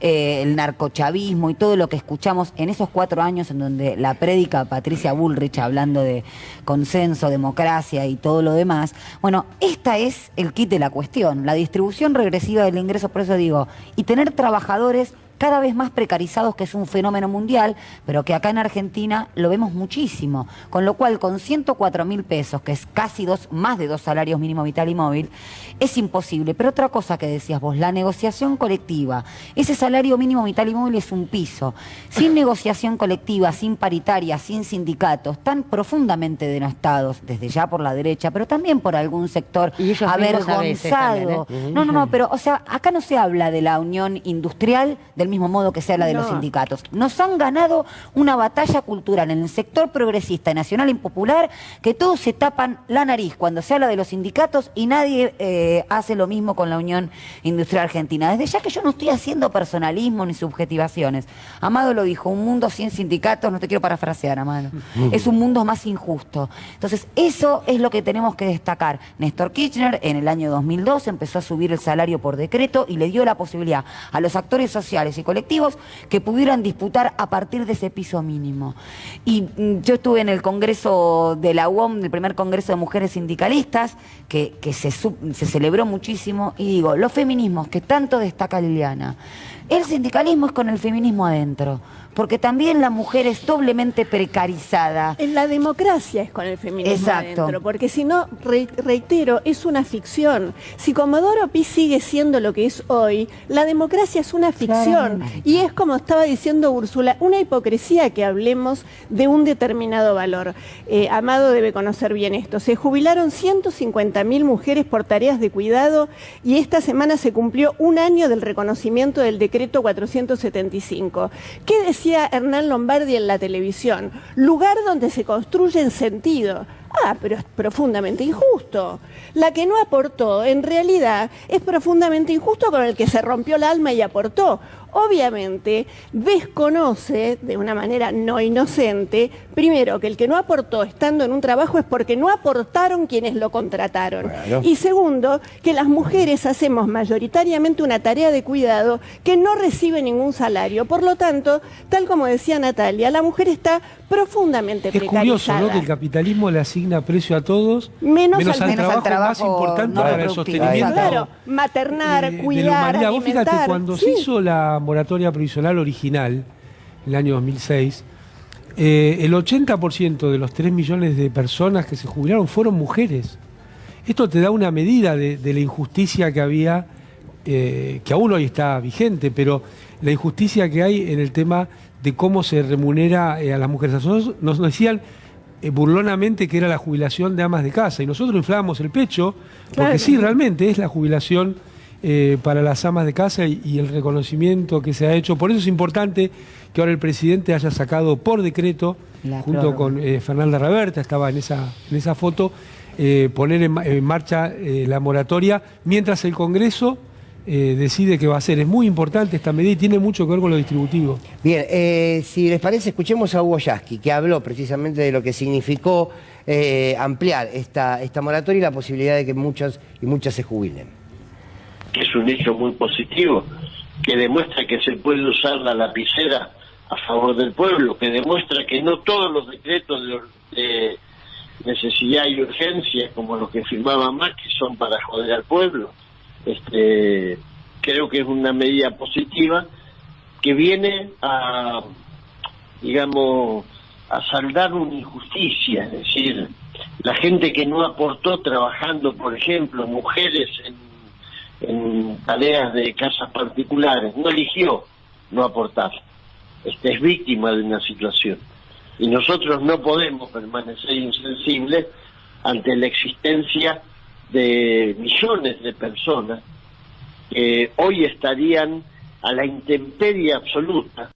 el narcochavismo y todo lo que escuchamos en esos 4 años en donde la prédica Patricia Bullrich hablando de consenso, democracia y todo lo demás. Bueno, esta es el kit de la cuestión. La distribución regresiva del ingreso, por eso digo, y tener trabajadores cada vez más precarizados, que es un fenómeno mundial, pero que acá en Argentina lo vemos muchísimo. Con lo cual, con 104.000 pesos, que es casi más de 2 salarios mínimo vital y móvil, es imposible. Pero otra cosa que decías vos, la negociación colectiva. Ese salario mínimo vital y móvil es un piso. Sin negociación colectiva, sin paritaria, sin sindicatos, tan profundamente denostados, desde ya por la derecha, pero también por algún sector avergonzado. No, pero, o sea, acá no se habla de la unión industrial del mismo modo que se habla de los sindicatos. Nos han ganado una batalla cultural en el sector progresista, nacional y popular, que todos se tapan la nariz cuando se habla de los sindicatos y nadie hace lo mismo con la Unión Industrial Argentina. Desde ya que yo no estoy haciendo personalismo ni subjetivaciones. Amado lo dijo, un mundo sin sindicatos, no te quiero parafrasear, Amado, es un mundo más injusto. Entonces, eso es lo que tenemos que destacar. Néstor Kirchner en el año 2002 empezó a subir el salario por decreto y le dio la posibilidad a los actores sociales y colectivos que pudieran disputar a partir de ese piso mínimo. Y yo estuve en el congreso de la UOM, el primer congreso de mujeres sindicalistas, que se celebró muchísimo, y digo, los feminismos que tanto destaca Liliana, el sindicalismo es con el feminismo adentro, porque también la mujer es doblemente precarizada. En la democracia es con el feminismo adentro, porque si no, reitero, es una ficción. Si Comodoro Pi sigue siendo lo que es hoy, la democracia es una ficción. Y es como estaba diciendo Úrsula, una hipocresía que hablemos de un determinado valor. Amado debe conocer bien esto. Se jubilaron 150.000 mujeres por tareas de cuidado y esta semana se cumplió 1 año del reconocimiento del decreto 475. ¿Qué decía Hernán Lombardi en la televisión? Lugar donde se construye en sentido. Pero es profundamente injusto. La que no aportó, en realidad, es profundamente injusto con el que se rompió el alma y aportó. obviamente desconoce de una manera no inocente, primero, que el que no aportó estando en un trabajo es porque no aportaron quienes lo contrataron. Claro. Y segundo, que las mujeres hacemos mayoritariamente una tarea de cuidado que no recibe ningún salario. Por lo tanto, tal como decía Natalia, la mujer está profundamente Es precarizada. curioso, ¿no?, que el capitalismo le asigna precio a todos, menos al trabajo más importante no para el productivo. sostenimiento Claro, maternar, de la cuidar, humanidad. Vos alimentar. fíjate, cuando se hizo la moratoria provisional original, en el año 2006, el 80% de los 3 millones de personas que se jubilaron fueron mujeres. Esto te da una medida de la injusticia que había, que aún hoy está vigente, pero la injusticia que hay en el tema de cómo se remunera a las mujeres. Nosotros nos decían burlonamente que era la jubilación de amas de casa, y nosotros inflábamos el pecho, porque Claro. sí, realmente es la jubilación para las amas de casa y el reconocimiento que se ha hecho. Por eso es importante que ahora el presidente haya sacado por decreto, junto con Fernanda Raberta, estaba en esa foto, poner en marcha la moratoria, mientras el Congreso decide qué va a hacer. Es muy importante esta medida y tiene mucho que ver con lo distributivo. Bien, si les parece, escuchemos a Hugo Yasky, que habló precisamente de lo que significó ampliar esta moratoria y la posibilidad de que muchos y muchas se jubilen. Es un hecho muy positivo, que demuestra que se puede usar la lapicera a favor del pueblo, que demuestra que no todos los decretos de necesidad y urgencia, como los que firmaba Macri, son para joder al pueblo. Creo que es una medida positiva que viene a, digamos, a saldar una injusticia, es decir, la gente que no aportó trabajando, por ejemplo, mujeres en tareas de casas particulares, no eligió no aportar, es víctima de una situación. Y nosotros no podemos permanecer insensibles ante la existencia de millones de personas que hoy estarían a la intemperie absoluta.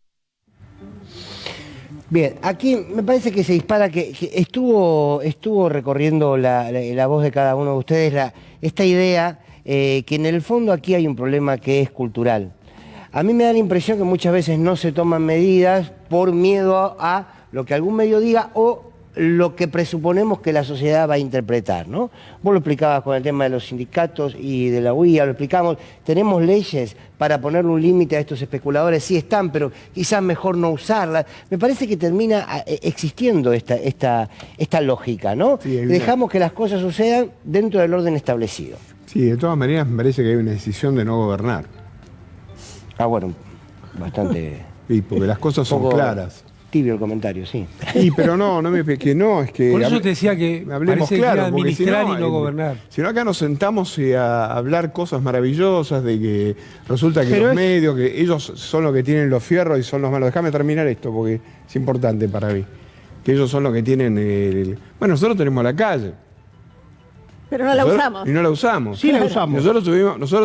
Bien, aquí me parece que se dispara, que estuvo recorriendo la voz de cada uno de ustedes esta idea que en el fondo aquí hay un problema que es cultural. A mí me da la impresión que muchas veces no se toman medidas por miedo a lo que algún medio diga o lo que presuponemos que la sociedad va a interpretar, ¿no? Vos lo explicabas con el tema de los sindicatos y de la UIA, lo explicamos. Tenemos leyes para ponerle un límite a estos especuladores, sí están, pero quizás mejor no usarlas. Me parece que termina existiendo esta lógica, ¿no? Sí, dejamos que las cosas sucedan dentro del orden establecido. Sí, de todas maneras me parece que hay una decisión de no gobernar. Ah, bueno, bastante... Sí, porque las cosas son claras. Tibio el comentario, sí. Sí, pero es que... Por eso te decía que hablemos parece claro, que administrar y no gobernar. Si no, acá nos sentamos a hablar cosas maravillosas de que resulta que los medios, que ellos son los que tienen los fierros y son los malos. Déjame terminar esto porque es importante para mí. Que ellos son los que tienen Bueno, nosotros tenemos la calle. Pero no la usamos. Y no la usamos. Sí la usamos. Nosotros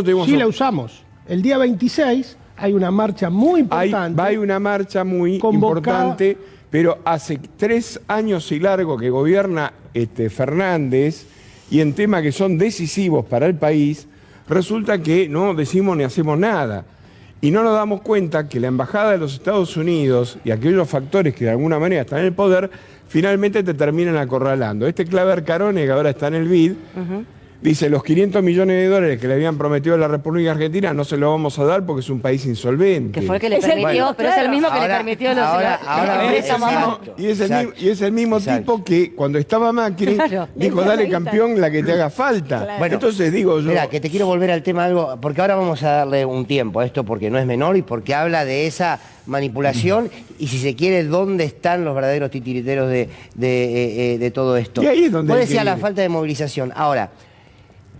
tuvimos... Sí la usamos. El día 26 hay una marcha muy importante. Hay una marcha muy importante, pero hace 3 años y largo que gobierna Fernández, y en temas que son decisivos para el país, resulta que no decimos ni hacemos nada. Y no nos damos cuenta que la Embajada de los Estados Unidos y aquellos factores que de alguna manera están en el poder, finalmente te terminan acorralando. Claver Carone, que ahora está en el BID, dice, los 500 millones de dólares que le habían prometido a la República Argentina no se los vamos a dar porque es un país insolvente. Que fue el que le permitió, pero es el mismo que le permitió y es el mismo tipo que cuando estaba Macri dijo, dale campeón la que te haga falta. Claro. Bueno, entonces digo yo... Mira, que te quiero volver al tema algo, porque ahora vamos a darle un tiempo a esto porque no es menor y porque habla de esa manipulación y, si se quiere, dónde están los verdaderos titiriteros de todo esto. Y ahí es donde vos decías la falta de movilización. Ahora,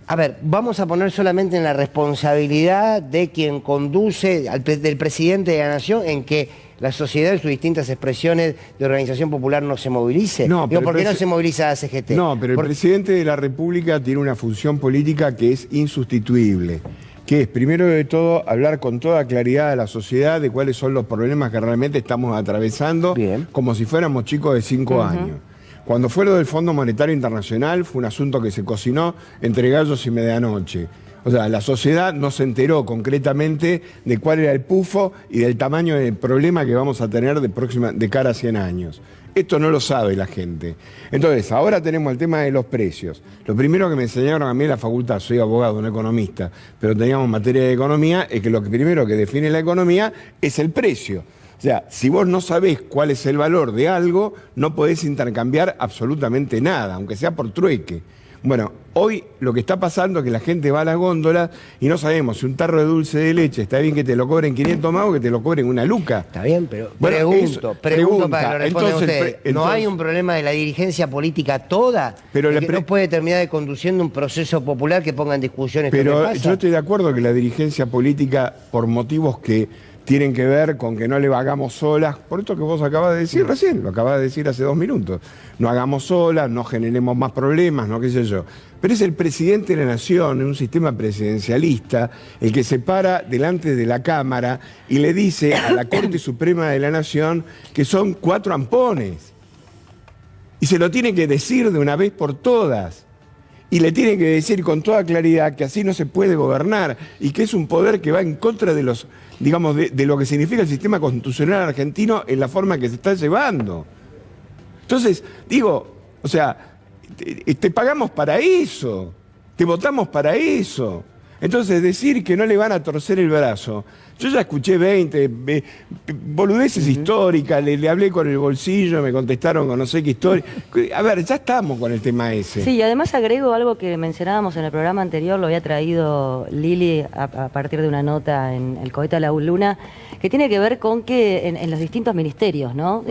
a ver, vamos a poner solamente en la responsabilidad de quien conduce, del presidente de la Nación, en que la sociedad en sus distintas expresiones de organización popular no se movilice. No, ¿Por qué no se moviliza la CGT? No, pero el presidente de la República tiene una función política que es insustituible, que es, primero de todo, hablar con toda claridad a la sociedad de cuáles son los problemas que realmente estamos atravesando, como si fuéramos chicos de 5 años. Cuando fue lo del Fondo Monetario Internacional, fue un asunto que se cocinó entre gallos y medianoche. O sea, la sociedad no se enteró concretamente de cuál era el pufo y del tamaño del problema que vamos a tener de cara a 100 años. Esto no lo sabe la gente. Entonces, ahora tenemos el tema de los precios. Lo primero que me enseñaron a mí en la facultad, soy abogado, no economista, pero teníamos materia de economía, es que lo primero que define la economía es el precio. O sea, si vos no sabés cuál es el valor de algo, no podés intercambiar absolutamente nada, aunque sea por trueque. Bueno, hoy lo que está pasando es que la gente va a las góndolas y no sabemos si un tarro de dulce de leche está bien que te lo cobren 500 más o que te lo cobren una luca. Está bien, pero bueno, pregunto para que lo respondan ustedes. ¿No hay un problema de la dirigencia política toda? Pero que no puede terminar conduciendo un proceso popular que ponga en discusión esto que pasa. Yo estoy de acuerdo que la dirigencia política, por motivos que tienen que ver con que no le hagamos solas, por esto que vos acabas de decir recién, lo acabas de decir hace 2 minutos, no hagamos solas, no generemos más problemas, no qué sé yo. Pero es el presidente de la nación, en un sistema presidencialista, el que se para delante de la Cámara y le dice a la Corte Suprema de la Nación que son 4 ampones. Y se lo tiene que decir de una vez por todas. Y le tiene que decir con toda claridad que así no se puede gobernar y que es un poder que va en contra de los, digamos, de lo que significa el sistema constitucional argentino en la forma que se está llevando. Entonces, digo, o sea, te pagamos para eso, te votamos para eso. Entonces, decir que no le van a torcer el brazo. Yo ya escuché 20 boludeces históricas, le hablé con el bolsillo, me contestaron con no sé qué historia. A ver, ya estamos con el tema ese. Sí, y además agrego algo que mencionábamos en el programa anterior, lo había traído Lili a partir de una nota en el Cohete a la Luna, que tiene que ver con que en los distintos ministerios, ¿no?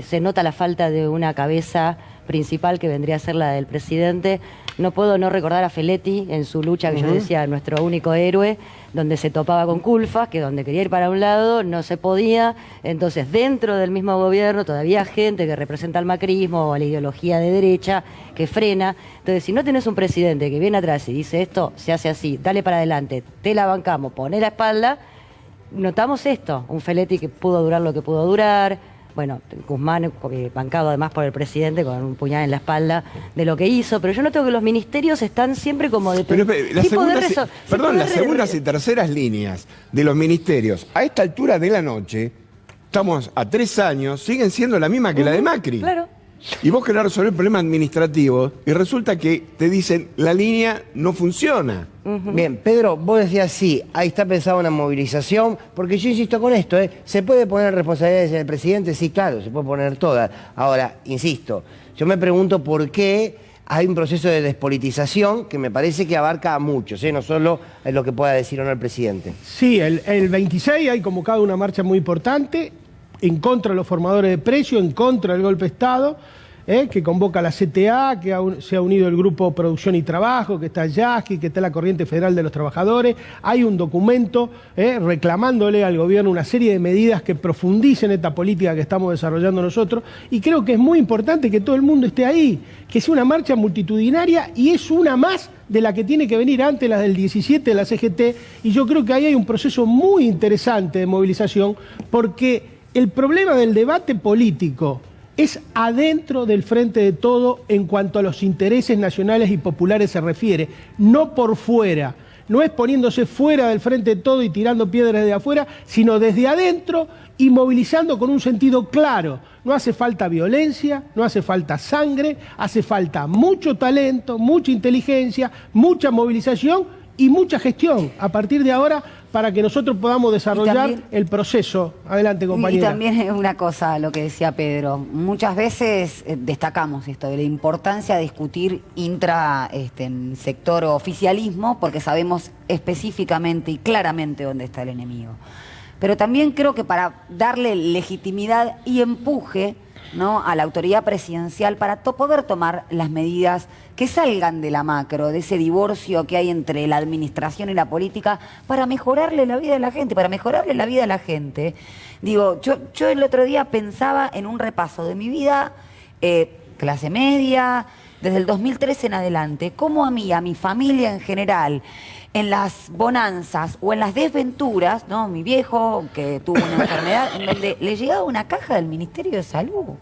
Se nota la falta de una cabeza principal que vendría a ser la del presidente. No puedo no recordar a Feletti en su lucha, que yo decía, nuestro único héroe, donde se topaba con culfas, que donde quería ir para un lado no se podía. Entonces, dentro del mismo gobierno todavía gente que representa al macrismo o a la ideología de derecha que frena. Entonces, si no tenés un presidente que viene atrás y dice esto se hace así, dale para adelante, te la bancamos, poné la espalda, notamos esto, un Feletti que pudo durar lo que pudo durar. Bueno, Guzmán bancado además por el presidente con un puñal en la espalda de lo que hizo, pero yo noto que los ministerios están siempre como de... Las segundas y terceras líneas de los ministerios, a esta altura de la noche, estamos a 3 años, siguen siendo la misma que la de Macri. Claro. Y vos querés resolver problemas administrativos y resulta que te dicen la línea no funciona. Bien, Pedro, vos decías sí, ahí está pensada una movilización, porque yo insisto con esto, ¿se puede poner responsabilidades en el presidente? Sí, claro, se puede poner todas. Ahora, insisto, yo me pregunto por qué hay un proceso de despolitización que me parece que abarca a muchos, no solo es lo que pueda decir o no el presidente. Sí, el 26 hay convocado una marcha muy importante en contra de los formadores de precios, en contra del golpe de Estado, que convoca la CTA, que se ha unido el Grupo Producción y Trabajo, que está Yasky, que está la Corriente Federal de los Trabajadores. Hay un documento reclamándole al gobierno una serie de medidas que profundicen esta política que estamos desarrollando nosotros, y creo que es muy importante que todo el mundo esté ahí, que sea una marcha multitudinaria, y es una más de la que tiene que venir antes, la del 17 de la CGT, y yo creo que ahí hay un proceso muy interesante de movilización, porque el problema del debate político es adentro del frente de todo en cuanto a los intereses nacionales y populares se refiere, no por fuera. No es poniéndose fuera del frente de todo y tirando piedras de afuera, sino desde adentro y movilizando con un sentido claro. No hace falta violencia, no hace falta sangre, hace falta mucho talento, mucha inteligencia, mucha movilización y mucha gestión a partir de ahora para que nosotros podamos desarrollar también el proceso. Adelante, compañera. Y también es una cosa, lo que decía Pedro, muchas veces destacamos esto de la importancia de discutir en sector oficialismo porque sabemos específicamente y claramente dónde está el enemigo. Pero también creo que para darle legitimidad y empuje, ¿no?, a la autoridad presidencial para poder tomar las medidas que salgan de la macro, de ese divorcio que hay entre la administración y la política, para mejorarle la vida a la gente, Digo, yo el otro día pensaba en un repaso de mi vida, clase media, desde el 2013 en adelante, cómo a mí, a mi familia en general, en las bonanzas o en las desventuras, ¿no? Mi viejo que tuvo una enfermedad en donde le llegaba una caja del Ministerio de Salud.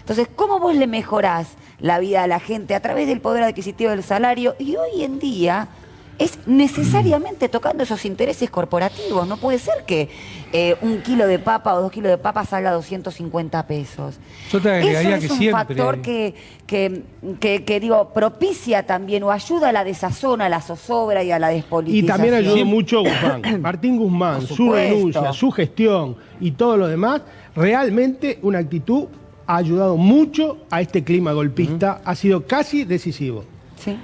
Entonces, ¿cómo vos le mejorás la vida a la gente a través del poder adquisitivo del salario? Y hoy en día es necesariamente tocando esos intereses corporativos. No puede ser que 1 kilo de papa o 2 kilos de papa salga 250 pesos. Yo te agregaría que Eso es un siempre... factor que digo, propicia también o ayuda a la desazón, a la zozobra y a la despolitización. Y también ayudó mucho Guzmán. Martín Guzmán, su renuncia, su gestión y todo lo demás, realmente una actitud ha ayudado mucho a este clima golpista, ha sido casi decisivo. Sí.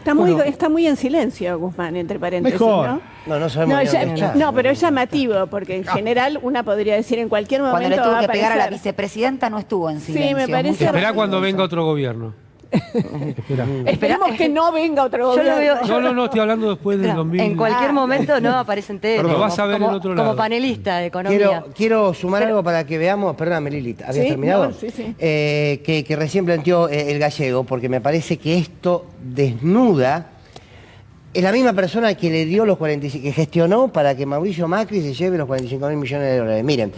Está muy en silencio Guzmán, entre paréntesis. Mejor. No sabemos no, pero es llamativo, porque en general una podría decir en cualquier momento. Cuando le tuvo va que pegar a la aparecer. vicepresidenta no estuvo en silencio. Sí, me parece. Esperá cuando venga otro gobierno. Esperemos que no venga otro gobierno. No, estoy hablando después del 2000. En cualquier momento no aparece en tele. Lo vas a ver en otro lado. Como panelista de economía. Quiero sumar algo para que veamos, perdóname Lili, ¿habías terminado? No, sí. Que recién planteó el gallego, porque me parece que esto desnuda. Es la misma persona que le dio los 45, que gestionó para que Mauricio Macri se lleve los 45.000 millones de dólares. Miren,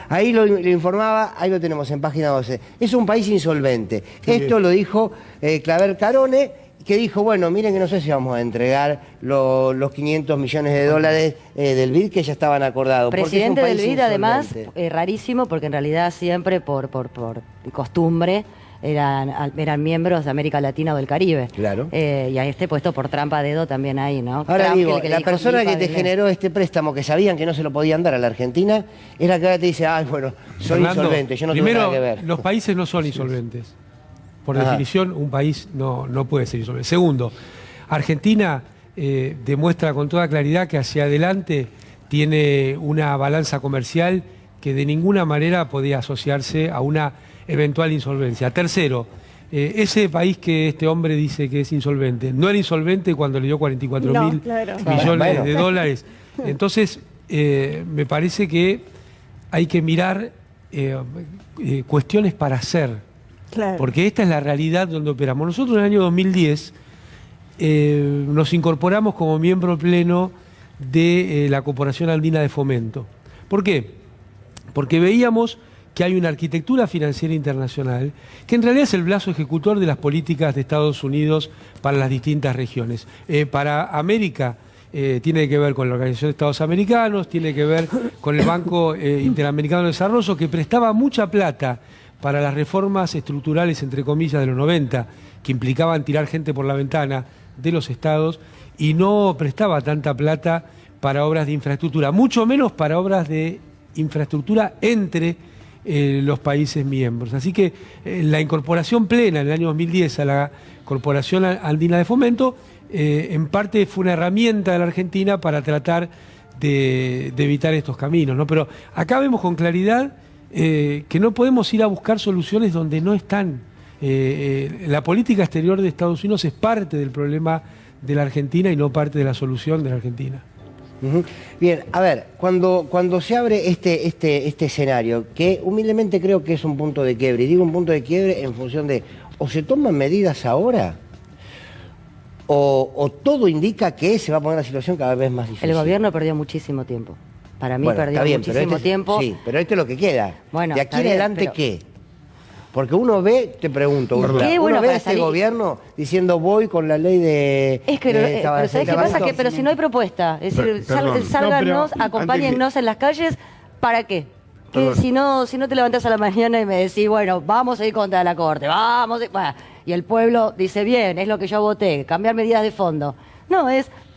ahí lo informaba, ahí lo tenemos en página 12. Es un país insolvente. Esto lo dijo Claver Carone, que dijo, bueno, miren que no sé si vamos a entregar los 500 millones de dólares del BID que ya estaban acordados. Presidente del BID, además, rarísimo, porque en realidad siempre por costumbre eran miembros de América Latina o del Caribe. Claro. Y a este puesto por trampa a dedo también ahí, ¿no? Ahora Trump, digo, que la persona que te generó este préstamo, que sabían que no se lo podían dar a la Argentina, es la que ahora te dice, ay, bueno, soy insolvente, yo no tengo nada que ver. Los países no son insolventes. Por definición, un país no puede ser insolvente. Segundo, Argentina demuestra con toda claridad que hacia adelante tiene una balanza comercial que de ninguna manera podía asociarse a una eventual insolvencia. Tercero, ese país que este hombre dice que es insolvente, no era insolvente cuando le dio 44.000 millones de dólares. Entonces, me parece que hay que mirar cuestiones para hacer. Claro. Porque esta es la realidad donde operamos. Nosotros en el año 2010 nos incorporamos como miembro pleno de la Corporación Andina de Fomento. ¿Por qué? Porque veíamos que hay una arquitectura financiera internacional que en realidad es el brazo ejecutor de las políticas de Estados Unidos para las distintas regiones. Para América tiene que ver con la Organización de Estados Americanos, tiene que ver con el Banco Interamericano de Desarrollo, que prestaba mucha plata para las reformas estructurales, entre comillas, de los 90, que implicaban tirar gente por la ventana de los estados, y no prestaba tanta plata para obras de infraestructura, mucho menos para obras de infraestructura entre los países miembros. Así que la incorporación plena en el año 2010 a la Corporación Andina de Fomento, en parte fue una herramienta de la Argentina para tratar de evitar estos caminos, ¿no? Pero acá vemos con claridad que no podemos ir a buscar soluciones donde no están. La política exterior de Estados Unidos es parte del problema de la Argentina y no parte de la solución de la Argentina. Bien, a ver, cuando se abre este escenario, que humildemente creo que es un punto de quiebre, y digo un punto de quiebre en función de, o se toman medidas ahora, o todo indica que se va a poner la situación cada vez más difícil. El gobierno perdió muchísimo tiempo. Para mí perdió muchísimo tiempo. Sí, pero esto es lo que queda. Bueno, de aquí en adelante, ¿qué? Porque uno ve, te pregunto, uno ve a este gobierno diciendo voy con la ley de... Es que, pero ¿sabés qué pasa? Pero si no hay propuesta, es decir, sálganos, acompáñennos en las calles, ¿para qué? Que si no te levantás a la mañana y me decís, bueno, vamos a ir contra la Corte, y el pueblo dice, bien, es lo que yo voté, cambiar medidas de fondo. No,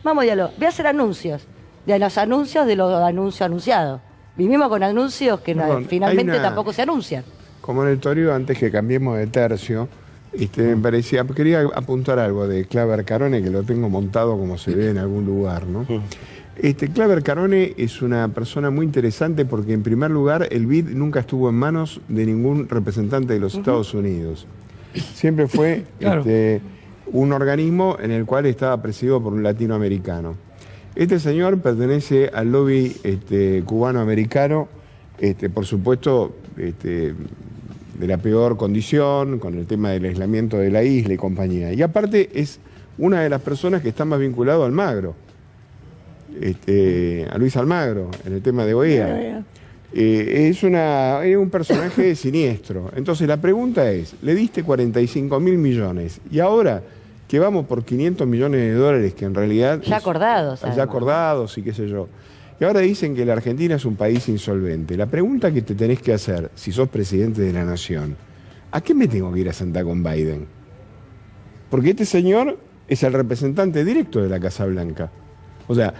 vamos a dialogar, voy a hacer anuncios, de los anuncios de los anuncios anunciados. Vivimos con anuncios que finalmente tampoco se anuncian. Como en el Toreo, antes que cambiemos de tercio, me parecía, quería apuntar algo de Claver Carone, que lo tengo montado como se ve en algún lugar, ¿no? Claver Carone es una persona muy interesante porque, en primer lugar, el BID nunca estuvo en manos de ningún representante de los Estados Unidos. Siempre fue un organismo en el cual estaba presidido por un latinoamericano. Este señor pertenece al lobby cubano-americano, por supuesto, de la peor condición, con el tema del aislamiento de la isla y compañía. Y aparte es una de las personas que está más vinculado a Almagro, a Luis Almagro, en el tema de OEA. Es un personaje siniestro. Entonces la pregunta es, le diste 45.000 millones y ahora que vamos por 500 millones de dólares, que en realidad... Ya acordados. Ya acordados y qué sé yo. Y ahora dicen que la Argentina es un país insolvente. La pregunta que te tenés que hacer, si sos presidente de la nación, ¿a qué me tengo que ir a sentar con Biden? Porque este señor es el representante directo de la Casa Blanca. O sea,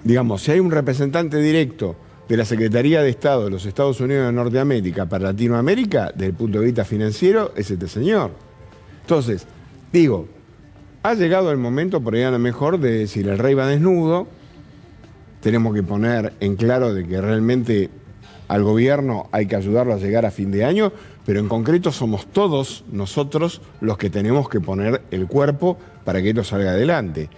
digamos, si hay un representante directo de la Secretaría de Estado de los Estados Unidos de Norteamérica para Latinoamérica, desde el punto de vista financiero, es este señor. Entonces, digo, ha llegado el momento, por ahí a lo mejor, de decir, el rey va desnudo, tenemos que poner en claro de que realmente al gobierno hay que ayudarlo a llegar a fin de año, pero en concreto somos todos nosotros los que tenemos que poner el cuerpo para que esto salga adelante.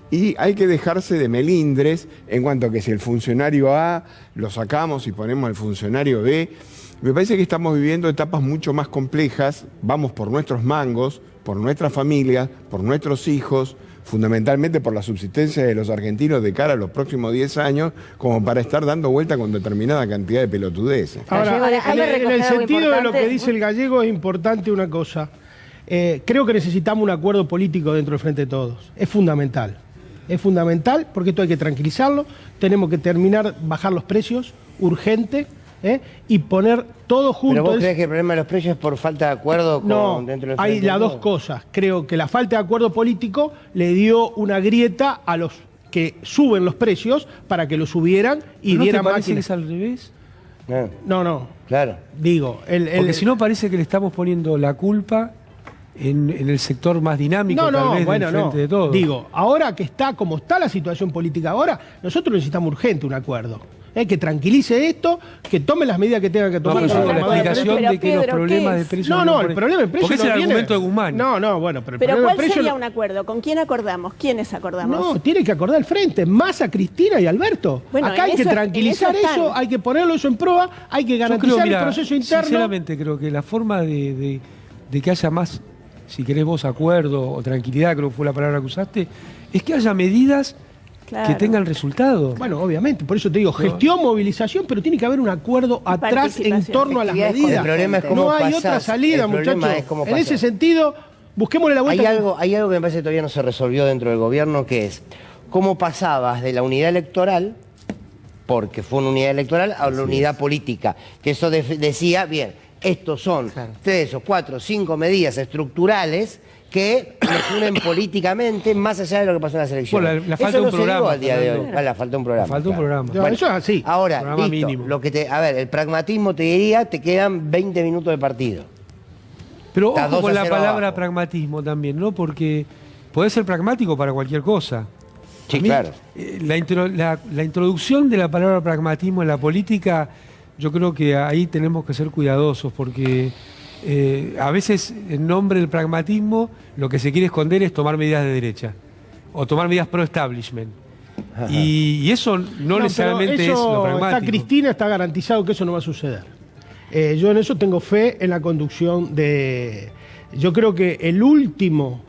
Y hay que dejarse de melindres en cuanto a que si el funcionario A lo sacamos y ponemos al funcionario B. Me parece que estamos viviendo etapas mucho más complejas, vamos por nuestros mangos, por nuestras familias, por nuestros hijos, fundamentalmente por la subsistencia de los argentinos de cara a los próximos 10 años, como para estar dando vuelta con determinada cantidad de pelotudeces. Ahora, en el sentido de lo que dice el Gallego es importante una cosa. Creo que necesitamos un acuerdo político dentro del Frente de Todos. Es fundamental. Es fundamental porque esto hay que tranquilizarlo. Tenemos que bajar los precios, urgente, y poner todo junto. ¿Pero vos crees que el problema de los precios es por falta de acuerdo dentro del Frente? Hay las dos cosas. Creo que la falta de acuerdo político le dio una grieta a los que suben los precios para que los subieran y dieran más. ¿No te máquinas. parece que es al revés? No. Claro. Digo, porque si no parece que le estamos poniendo la culpa en el sector más dinámico del Frente de Todos. Digo, ahora que está como está la situación política ahora, nosotros necesitamos urgente un acuerdo. Que tranquilice esto, que tome las medidas que tenga que tomar. La explicación de que los problemas de precios... el problema del precio porque es el argumento de Guzmán. Pero ¿cuál sería un acuerdo? ¿Con quién acordamos? ¿Quiénes acordamos? No, tiene que acordar el Frente. Massa, Cristina y Alberto. Bueno, acá hay que tranquilizar eso, hay que ponerlo eso en prueba, hay que garantizar el proceso interno. Sinceramente creo que la forma de que haya más, si querés vos, acuerdo o tranquilidad, creo que fue la palabra que usaste, es que haya medidas que tengan resultado. Bueno, obviamente, por eso te digo, gestión, movilización, pero tiene que haber un acuerdo atrás en torno a las medidas. El problema es cómo no hay otra salida, muchachos. En ese sentido, busquémosle la vuelta. Hay algo que me parece que todavía no se resolvió dentro del gobierno, que es cómo pasabas de la unidad electoral, porque fue una unidad electoral, a la unidad política. Que eso decía, bien, estos son 3 o 4 o 5 medidas estructurales que nos unen políticamente más allá de lo que pasó en las elecciones. Bueno, la falta un programa. Al día de hoy. La falta un programa. Falta un programa. Bueno, eso es así. Ahora, listo, el pragmatismo te diría, te quedan 20 minutos de partido. Pero ojo con la palabra pragmatismo también, ¿no? Porque podés ser pragmático para cualquier cosa. Sí, claro. La introducción de la palabra pragmatismo en la política, yo creo que ahí tenemos que ser cuidadosos, porque a veces en nombre del pragmatismo lo que se quiere esconder es tomar medidas de derecha o tomar medidas pro-establishment. Y eso no necesariamente es lo pragmático. Está Cristina, está garantizado que eso no va a suceder. Yo en eso tengo fe en la conducción de... Yo creo que el último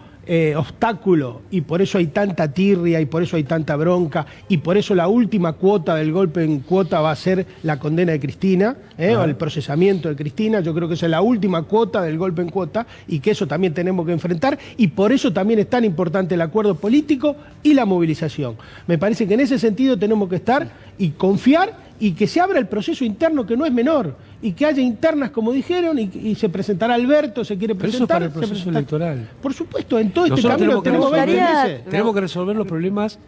obstáculo, y por eso hay tanta tirria, y por eso hay tanta bronca, y por eso la última cuota del golpe en cuota va a ser la condena de Cristina, o el procesamiento de Cristina. Yo creo que esa es la última cuota del golpe en cuota, y que eso también tenemos que enfrentar, y por eso también es tan importante el acuerdo político y la movilización. Me parece que en ese sentido tenemos que estar y confiar, y que se abra el proceso interno, que no es menor, y que haya internas, como dijeron, y se presentará Alberto, se quiere presentar. Pero eso es para el proceso electoral. Por supuesto, en todo este camino tenemos 20 meses. Tenemos que resolver los problemas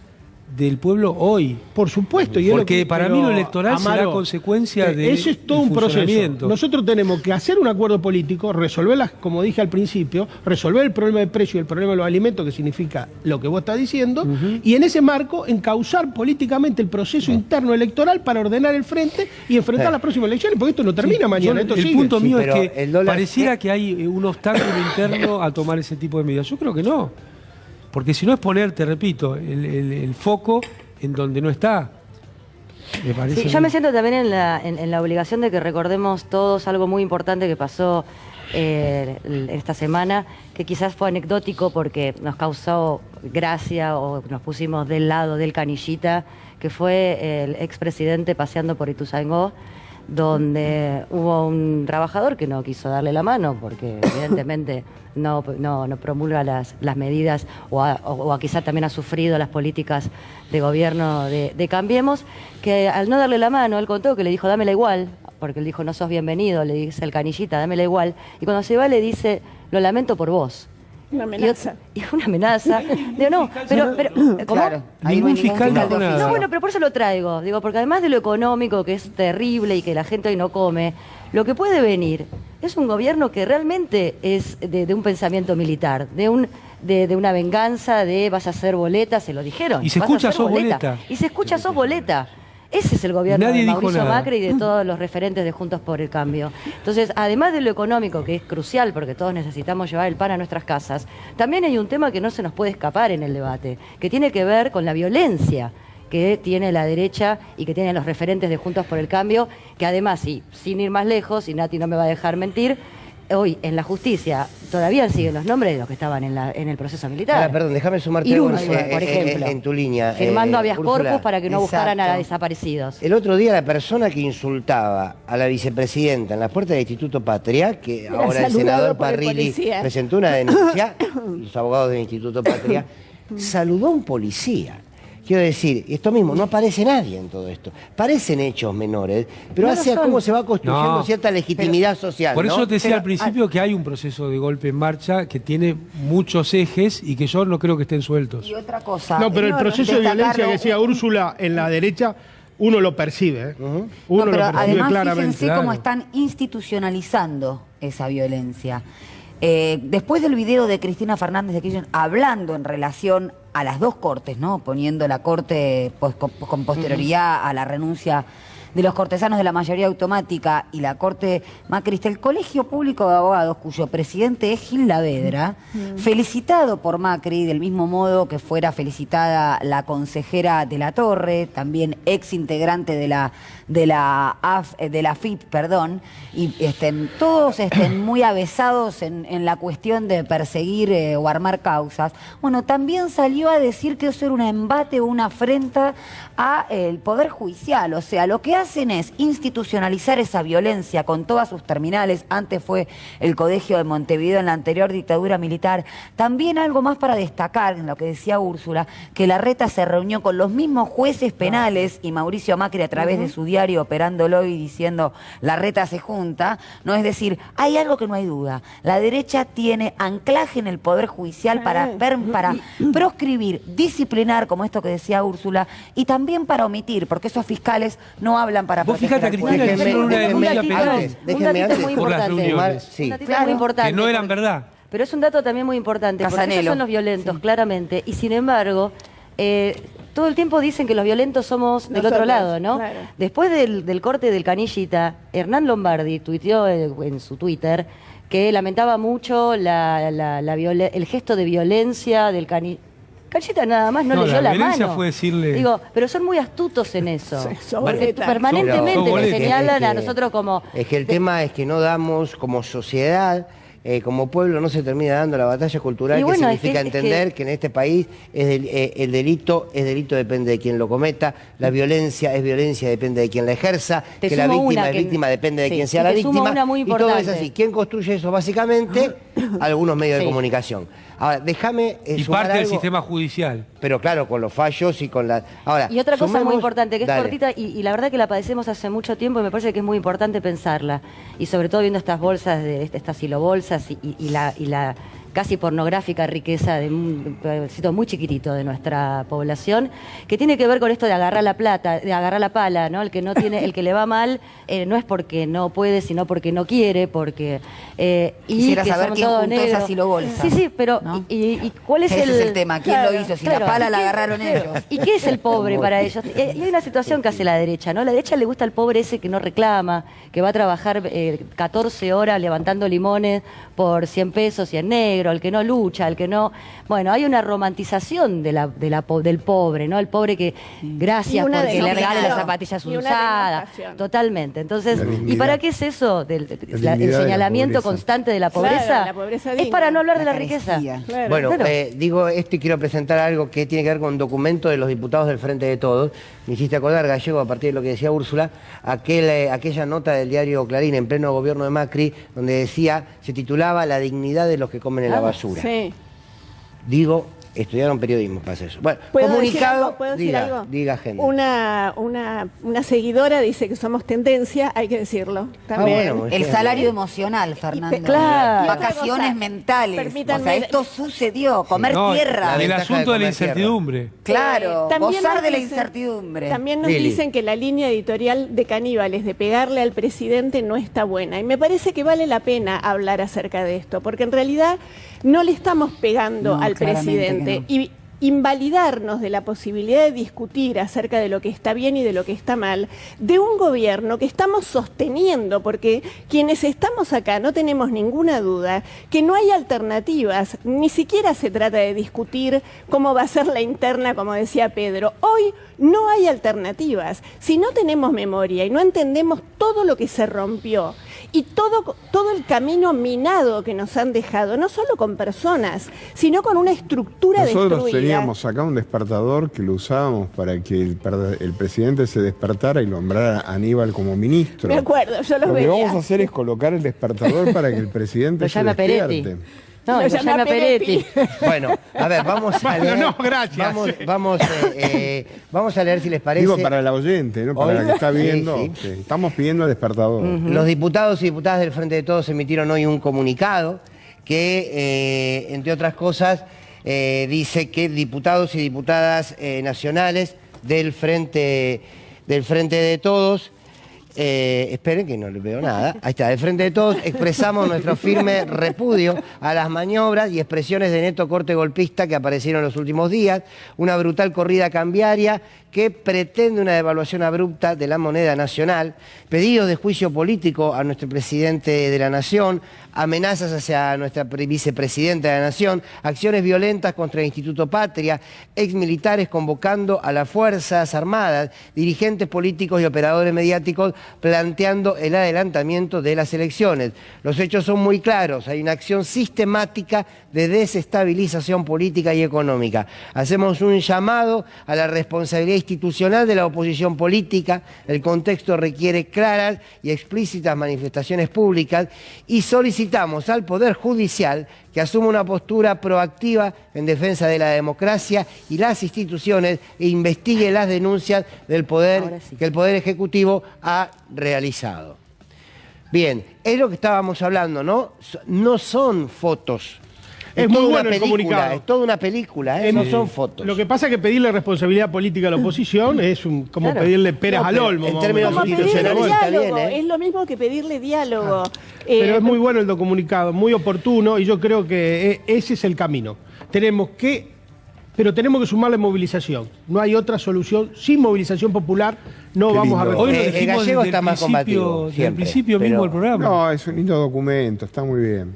del pueblo hoy. Por supuesto. Porque para mí lo electoral será consecuencia de eso es todo un proceso. Nosotros tenemos que hacer un acuerdo político, resolverlas, como dije al principio, resolver el problema del precio y el problema de los alimentos, que significa lo que vos estás diciendo, y en ese marco encauzar políticamente el proceso interno electoral para ordenar el frente y enfrentar las próximas elecciones, porque esto no termina mañana. Esto sigue. Punto mío es que pareciera que hay un obstáculo interno a tomar ese tipo de medidas. Yo creo que no. Porque si no es poner, te repito, el foco en donde no está. Me parece. Sí, yo me siento también en la obligación de que recordemos todos algo muy importante que pasó esta semana, que quizás fue anecdótico porque nos causó gracia o nos pusimos del lado del canillita, que fue el expresidente paseando por Ituzaingó, donde hubo un trabajador que no quiso darle la mano porque evidentemente no promulga las medidas o quizá también ha sufrido las políticas de gobierno de Cambiemos, que al no darle la mano, él contó que le dijo dámela igual, porque él dijo no sos bienvenido, le dice el Canillita, dámela igual, y cuando se va le dice lo lamento por vos. Una amenaza. Y una amenaza. Digo, no, pero ¿cómo? Claro, Ningún fiscal de dijo nada. No, bueno, pero por eso lo traigo. Digo, porque además de lo económico, que es terrible y que la gente hoy no come, lo que puede venir es un gobierno que realmente es de un pensamiento militar, de una venganza, de vas a hacer boleta, se lo dijeron. Y se escucha sos boleta. Y se escucha sos boleta. Ese es el gobierno Nadie de dijo Mauricio nada. Macri y de todos los referentes de Juntos por el Cambio. Entonces, además de lo económico, que es crucial porque todos necesitamos llevar el pan a nuestras casas, también hay un tema que no se nos puede escapar en el debate, que tiene que ver con la violencia que tiene la derecha y que tienen los referentes de Juntos por el Cambio, que además, y sin ir más lejos, y Nati no me va a dejar mentir, hoy en la justicia todavía siguen los nombres de los que estaban en el proceso militar. Ahora, perdón, déjame sumarte Y algo Úrsula, por ejemplo, en tu línea. firmando habeas Úrsula, corpus para que no buscaran a exacto. desaparecidos. El otro día la persona que insultaba a la vicepresidenta en la puerta del Instituto Patria, que Era ahora el saludado senador por el Parrilli policía. presentó una denuncia, los abogados del Instituto Patria, saludó a un policía. Quiero decir, esto mismo, no aparece nadie en todo esto. Parecen hechos menores, pero No lo hace a son. cómo se va construyendo No, cierta legitimidad social. Por ¿no? eso te decía Pero- al principio que hay un proceso de golpe en marcha que tiene muchos ejes y que yo no creo que estén sueltos. Y otra cosa. No, pero el proceso de violencia que destacarlo- decía Úrsula en la derecha, uno lo percibe. Uno No, pero lo percibe además claramente. fíjense cómo están institucionalizando esa violencia. Después del video de Cristina Fernández de Kirchner hablando en relación a las dos cortes, ¿no? Poniendo la corte pues, con posterioridad a la renuncia de los cortesanos de la mayoría automática y la corte macrista, el Colegio Público de Abogados, cuyo presidente es Gil Lavedra, felicitado por Macri, del mismo modo que fuera felicitada la consejera de la Torre, también ex integrante de la AFIP, perdón, y todos muy avesados en la cuestión de perseguir o armar causas. Bueno, también salió a decir que eso era un embate o una afrenta al Poder Judicial, o sea, lo que hacen es institucionalizar esa violencia con todas sus terminales. Antes fue el Colegio de Montevideo en la anterior dictadura militar. También algo más para destacar en lo que decía Úrsula, que Larreta se reunió con los mismos jueces penales y Mauricio Macri a través de su diario operándolo y diciendo Larreta se junta, ¿no? Es decir, hay algo que no hay duda. La derecha tiene anclaje en el Poder Judicial para proscribir, disciplinar, como esto que decía Úrsula, y también para omitir, porque esos fiscales no hablan para Vos proteger fíjate a al Cristina pueblo. que hicieron una denuncia penal Un datito muy por las importante. reuniones. Sí. Un datito Claro. muy importante. Que no eran verdad. Pero es un dato también muy importante, porque Casanelo. ellos son los violentos, claramente, y sin embargo, todo el tiempo dicen que los violentos somos del otro Nosotros, lado, ¿no? claro. Después del corte del Canillita, Hernán Lombardi tuiteó en su Twitter que lamentaba mucho el gesto de violencia del Canillita. Canillita nada más no No, le la dio la violencia mano. fue decirle- Digo, pero son muy astutos en eso. Sí, sos Porque boleta. permanentemente Sos le boleta. señalan a nosotros como... Es que el tema es que no damos como sociedad, como pueblo, no se termina dando la batalla cultural Y que bueno, significa es que- entender que en este país el delito depende de quien lo cometa, la violencia es violencia, depende de quien la ejerza, Te que la sumo víctima una es que- víctima, depende de sí, quien sea y la te sumo víctima, una muy y todo es importante. así. ¿Quién construye eso? Básicamente, algunos medios de Sí. comunicación. Ahora, déjame Y sumar parte del algo, sistema judicial. pero claro, con los fallos y con la... Ahora, Y otra cosa muy sumemos- importante, que es Dale. cortita, y la verdad que la padecemos hace mucho tiempo y me parece que es muy importante pensarla. Y sobre todo viendo estas bolsas, estas silobolsas y la casi pornográfica riqueza de un pedacito muy chiquitito de nuestra población, que tiene que ver con esto de agarrar la plata, de agarrar la pala, ¿no? El que no tiene, el que le va mal, no es porque no puede, sino porque no quiere, porque Quisiera que saber son quién todos juntó esas negros. silobolsas, Sí, sí, pero ¿no? y cuál es Ese el es el tema. ¿Quién lo hizo? Si la pala la ¿y qué- agarraron ellos. ¿Y qué es el pobre para ellos? Y hay una situación que hace la derecha, ¿no? La derecha le gusta al pobre ese que no reclama, que va a trabajar 14 horas levantando limones por 100 pesos y en negro. negro, al que no lucha, al que no... Bueno, hay una romantización del pobre, ¿no? El pobre que, gracias porque le regale las zapatillas usadas. Totalmente. Entonces, ¿y para qué es eso? El señalamiento constante de la pobreza. Claro, la pobreza digna. Es para no hablar de la riqueza. Claro. Bueno, digo esto y quiero presentar algo que tiene que ver con un documento de los diputados del Frente de Todos. Me hiciste acordar, Gallego, a partir de lo que decía Úrsula, aquella nota del diario Clarín en pleno gobierno de Macri, donde decía, se titulaba La dignidad de los que comen en la basura. Sí. Digo, estudiaron periodismo para hacer eso. Bueno, ¿Puedo comunicado, decir algo? diga gente. Una seguidora dice que somos tendencia, hay que decirlo. También. Bueno, el salario emocional, Fernando. Claro. Vacaciones mentales. O sea, esto sucedió, comer tierra. El asunto de la incertidumbre. Claro, gozar de la incertidumbre. También nos dicen que la línea editorial de Caníbales de pegarle al presidente no está buena. Y me parece que vale la pena hablar acerca de esto, porque en realidad no le estamos pegando al presidente. Y invalidarnos de la posibilidad de discutir acerca de lo que está bien y de lo que está mal, de un gobierno que estamos sosteniendo, porque quienes estamos acá no tenemos ninguna duda que no hay alternativas, ni siquiera se trata de discutir cómo va a ser la interna, como decía Pedro. Hoy no hay alternativas. Si no tenemos memoria y no entendemos todo lo que se rompió y todo el camino minado que nos han dejado, no solo con personas, sino con una estructura Nosotros destruida. teníamos acá un despertador que lo usábamos para que el presidente se despertara y nombrara a Aníbal como ministro. Me acuerdo, yo los veía. Lo que vamos a hacer es colocar el despertador para que el presidente se despierte. No, lo llama Peretti. Bueno, a ver, vamos a leer. No, gracias. Vamos a leer si les parece. Digo para la oyente, ¿no? Para la que está viendo. Sí. Estamos pidiendo el despertador. Los diputados y diputadas del Frente de Todos emitieron hoy un comunicado que, entre otras cosas, dice que diputados y diputadas nacionales del Frente de Todos, esperen que no le veo nada, ahí está, del Frente de Todos, expresamos nuestro firme repudio a las maniobras y expresiones de neto corte golpista que aparecieron en los últimos días, una brutal corrida cambiaria que pretende una devaluación abrupta de la moneda nacional, pedidos de juicio político a nuestro presidente de la Nación, amenazas hacia nuestra vicepresidenta de la Nación, acciones violentas contra el Instituto Patria, exmilitares convocando a las Fuerzas Armadas, dirigentes políticos y operadores mediáticos planteando el adelantamiento de las elecciones. Los hechos son muy claros, hay una acción sistemática de desestabilización política y económica. Hacemos un llamado a la responsabilidad institucional de la oposición política, el contexto requiere claras y explícitas manifestaciones públicas y solicitamos al Poder Judicial que asuma una postura proactiva en defensa de la democracia y las instituciones e investigue las denuncias del poder que el Poder Ejecutivo ha realizado. Bien, es lo que estábamos hablando, ¿no? No son fotos. Es muy bueno el comunicado. Es toda una película, no son fotos. Lo que pasa es que pedirle responsabilidad política a la oposición es como pedirle peras al olmo. En términos institucionales está bien, Es lo mismo que pedirle diálogo. Pero es muy bueno el comunicado, muy oportuno, y yo creo que ese es el camino. Tenemos que sumarle movilización. No hay otra solución. Sin movilización popular no vamos a resolver. Hoy lo dijimos el gallego está más combativo. Desde el principio mismo del programa. No, es un lindo documento, está muy bien.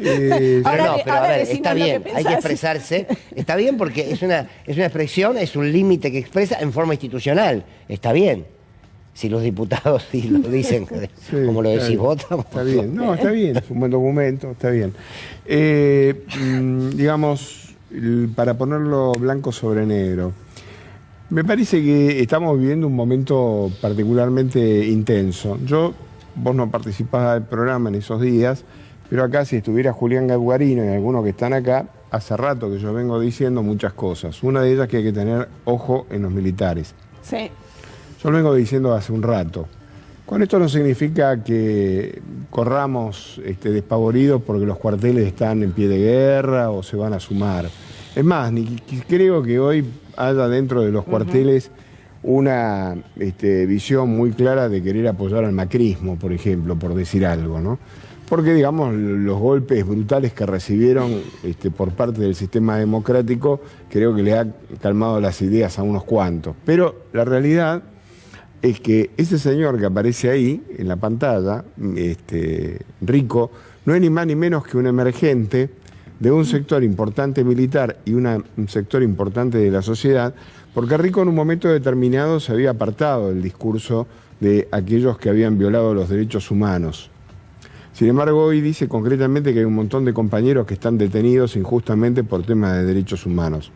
Pero a ver, está bien, hay que expresarse. Está bien porque es una expresión, es un límite que expresa en forma institucional. Está bien. Si los diputados sí lo dicen, como lo decís vos, está bien. No, está bien, es un buen documento, está bien. Digamos, para ponerlo blanco sobre negro, me parece que estamos viviendo un momento particularmente intenso. Vos no participás del programa en esos días, pero acá si estuviera Julián Guarino y algunos que están acá, hace rato que yo vengo diciendo muchas cosas. Una de ellas que hay que tener ojo en los militares. Sí. Yo lo vengo diciendo hace un rato. Con esto no significa que corramos despavoridos porque los cuarteles están en pie de guerra o se van a sumar. Es más, ni creo que hoy haya dentro de los cuarteles una visión muy clara de querer apoyar al macrismo, por ejemplo, por decir algo, ¿no? Porque, digamos, los golpes brutales que recibieron por parte del sistema democrático creo que le ha calmado las ideas a unos cuantos. Pero la realidad es que ese señor que aparece ahí en la pantalla, Rico, no es ni más ni menos que un emergente de un sector importante militar y un sector importante de la sociedad, porque Rico en un momento determinado se había apartado del discurso de aquellos que habían violado los derechos humanos. Sin embargo, hoy dice concretamente que hay un montón de compañeros que están detenidos injustamente por temas de derechos humanos.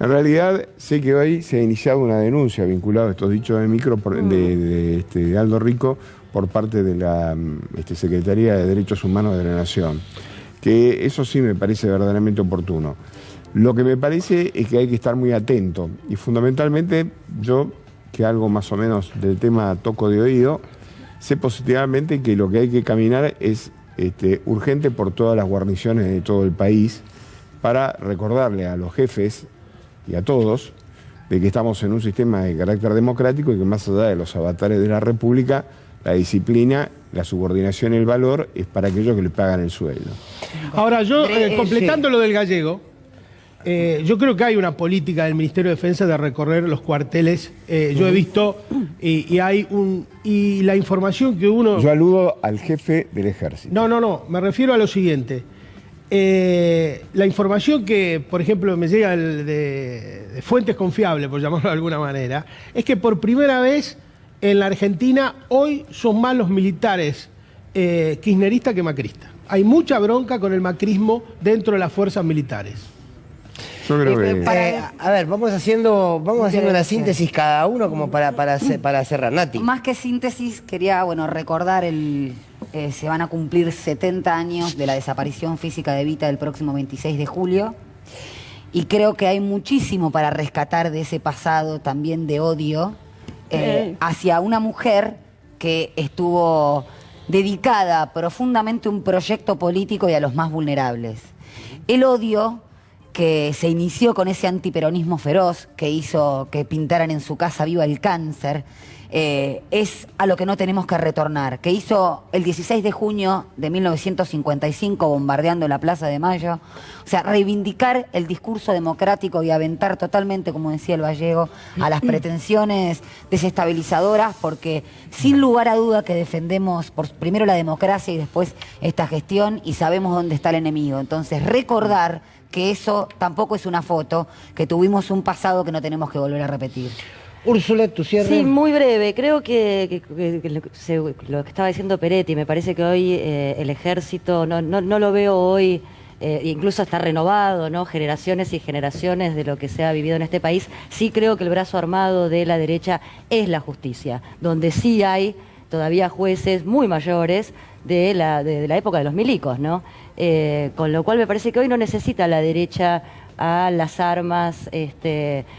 En realidad, sé que hoy se ha iniciado una denuncia vinculada a estos dichos de micro de Aldo Rico por parte de la Secretaría de Derechos Humanos de la Nación, que eso sí me parece verdaderamente oportuno. Lo que me parece es que hay que estar muy atento y fundamentalmente yo, que algo más o menos del tema toco de oído, sé positivamente que lo que hay que caminar es urgente por todas las guarniciones de todo el país para recordarle a los jefes y a todos de que estamos en un sistema de carácter democrático y que más allá de los avatares de la República, la disciplina, la subordinación y el valor es para aquellos que le pagan el sueldo. Ahora, yo, completando lo del Gallego, yo creo que hay una política del Ministerio de Defensa de recorrer los cuarteles. Yo he visto y la información que uno... Yo aludo al jefe del ejército. No, me refiero a lo siguiente. La información que, por ejemplo, me llega de fuentes confiables, por llamarlo de alguna manera, es que por primera vez en la Argentina hoy son más los militares kirchneristas que macristas. Hay mucha bronca con el macrismo dentro de las fuerzas militares. Yo creo que... a ver, vamos haciendo una síntesis cada uno como para cerrar. Nati. Más que síntesis, quería recordar se van a cumplir 70 años de la desaparición física de Evita el próximo 26 de julio. Y creo que hay muchísimo para rescatar de ese pasado también de odio hacia una mujer que estuvo dedicada profundamente a un proyecto político y a los más vulnerables. El odio que se inició con ese antiperonismo feroz que hizo que pintaran en su casa viva el cáncer, es a lo que no tenemos que retornar, que hizo el 16 de junio de 1955 bombardeando la Plaza de Mayo. O sea, reivindicar el discurso democrático y aventar totalmente, como decía el Gallego, a las pretensiones desestabilizadoras, porque sin lugar a duda que defendemos primero la democracia y después esta gestión y sabemos dónde está el enemigo. Entonces, recordar que eso tampoco es una foto, que tuvimos un pasado que no tenemos que volver a repetir. Úrsula, tu cierre. Sí, muy breve. Creo que lo que estaba diciendo Peretti, me parece que hoy el ejército, no lo veo hoy, incluso está renovado, ¿no? Generaciones y generaciones de lo que se ha vivido en este país. Sí creo que el brazo armado de la derecha es la justicia, donde sí hay todavía jueces muy mayores de la época de los milicos, ¿no? Con lo cual me parece que hoy no necesita la derecha a las armas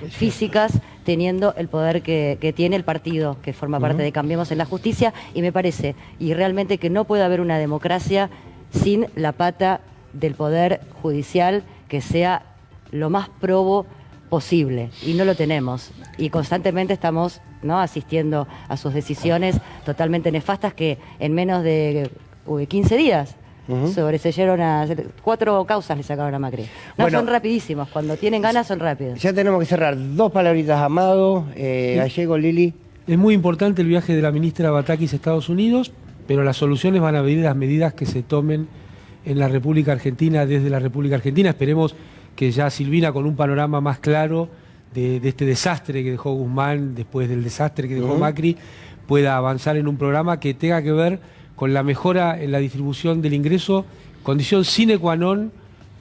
físicas, teniendo el poder que tiene el partido que forma parte de Cambiemos en la Justicia, y me parece, y realmente que no puede haber una democracia sin la pata del poder judicial que sea lo más probo posible, y no lo tenemos, y constantemente estamos, ¿no?, asistiendo a sus decisiones totalmente nefastas que en menos de 15 días sobreseyeron a 4 causas, le sacaron a Macri. Bueno, son rapidísimos, cuando tienen ganas son rápidos. Ya tenemos que cerrar. 2 palabritas, Amado, Gallego, Lili. Es muy importante el viaje de la ministra Batakis a Estados Unidos, pero las soluciones van a venir de las medidas que se tomen en la República Argentina, desde la República Argentina. Esperemos que ya Silvina, con un panorama más claro de este desastre que dejó Guzmán, después del desastre que dejó Macri, pueda avanzar en un programa que tenga que ver con la mejora en la distribución del ingreso, condición sine qua non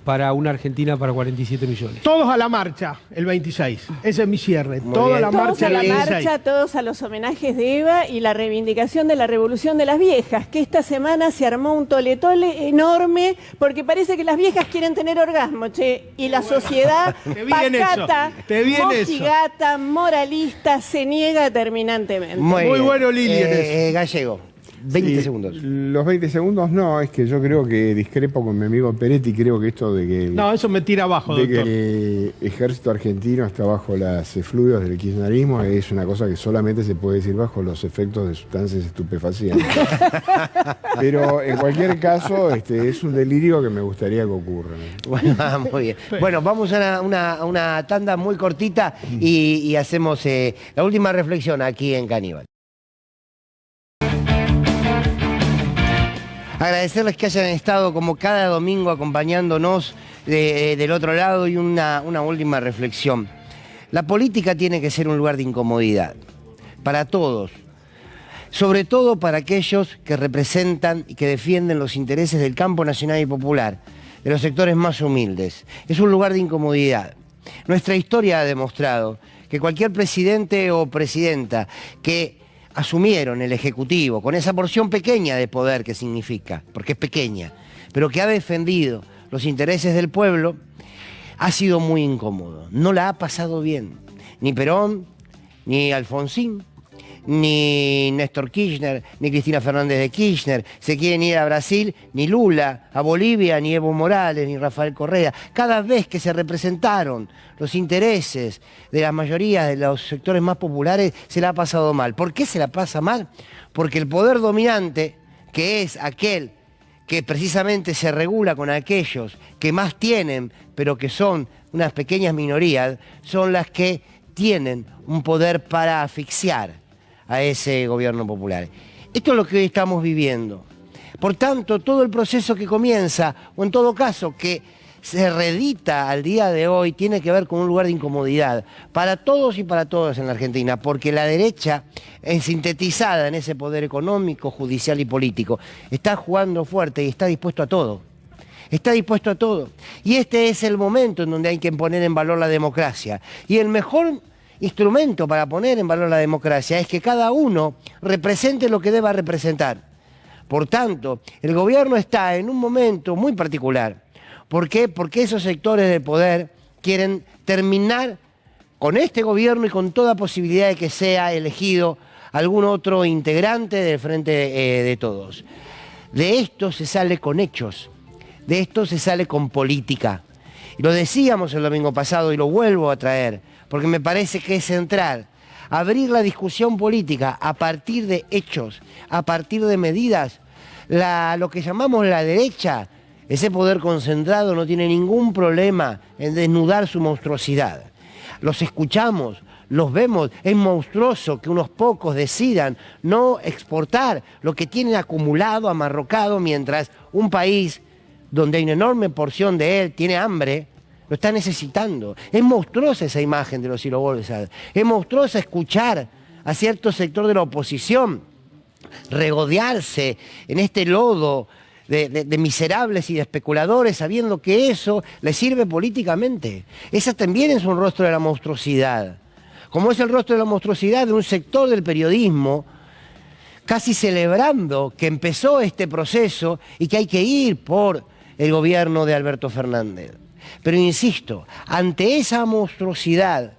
para una Argentina para 47 millones. Todos a la marcha el 26, ese es mi cierre. Todos a la marcha el 26. Todos a los homenajes de Eva y la reivindicación de la revolución de las viejas, que esta semana se armó un tole-tole enorme, porque parece que las viejas quieren tener orgasmo, y la sociedad pacata, mojigata, moralista, se niega terminantemente. Muy bueno, Lili. Gallego. 20 segundos. Los 20 segundos no, es que yo creo que discrepo con mi amigo Peretti, creo que esto de que... No, eso me tira abajo, de doctor. que el ejército argentino está bajo las efluvios del kirchnerismo es una cosa que solamente se puede decir bajo los efectos de sustancias estupefacientes. Pero en cualquier caso, es un delirio que me gustaría que ocurra. Bueno, muy bien. Bueno, vamos a una tanda muy cortita y hacemos la última reflexión aquí en Caníbal. Agradecerles que hayan estado como cada domingo acompañándonos del otro lado y una última reflexión. La política tiene que ser un lugar de incomodidad para todos, sobre todo para aquellos que representan y que defienden los intereses del campo nacional y popular, de los sectores más humildes. Es un lugar de incomodidad. Nuestra historia ha demostrado que cualquier presidente o presidenta que asumieron el Ejecutivo, con esa porción pequeña de poder que significa, porque es pequeña, pero que ha defendido los intereses del pueblo, ha sido muy incómodo. No la ha pasado bien. Ni Perón, ni Alfonsín, ni Néstor Kirchner, ni Cristina Fernández de Kirchner, se quieren ir a Brasil, ni Lula, a Bolivia, ni Evo Morales, ni Rafael Correa. Cada vez que se representaron los intereses de la mayoría de los sectores más populares, se la ha pasado mal. ¿Por qué se la pasa mal? Porque el poder dominante, que es aquel que precisamente se regula con aquellos que más tienen, pero que son unas pequeñas minorías, son las que tienen un poder para asfixiar a ese gobierno popular. Esto es lo que hoy estamos viviendo. Por tanto, todo el proceso que comienza, o en todo caso que se reedita al día de hoy, tiene que ver con un lugar de incomodidad para todos y para todas en la Argentina, porque la derecha, sintetizada en ese poder económico, judicial y político, está jugando fuerte y está dispuesto a todo. Está dispuesto a todo. Y este es el momento en donde hay que poner en valor la democracia. Y el mejor instrumento para poner en valor la democracia es que cada uno represente lo que deba representar. Por tanto, el gobierno está en un momento muy particular. ¿Por qué? Porque esos sectores del poder quieren terminar con este gobierno y con toda posibilidad de que sea elegido algún otro integrante del Frente de Todos. De esto se sale con hechos, de esto se sale con política. Y lo decíamos el domingo pasado y lo vuelvo a traer, porque me parece que es central abrir la discusión política a partir de hechos, a partir de medidas. Lo que llamamos la derecha, ese poder concentrado, no tiene ningún problema en desnudar su monstruosidad. Los escuchamos, los vemos, es monstruoso que unos pocos decidan no exportar lo que tienen acumulado, amarrocado, mientras un país donde hay una enorme porción de él tiene hambre, lo está necesitando. Es monstruosa esa imagen de los silobolsas. Es monstruosa escuchar a cierto sector de la oposición regodearse en este lodo de miserables y de especuladores, sabiendo que eso les sirve políticamente. Esa también es un rostro de la monstruosidad. Como es el rostro de la monstruosidad de un sector del periodismo, casi celebrando que empezó este proceso y que hay que ir por el gobierno de Alberto Fernández. Pero insisto, ante esa monstruosidad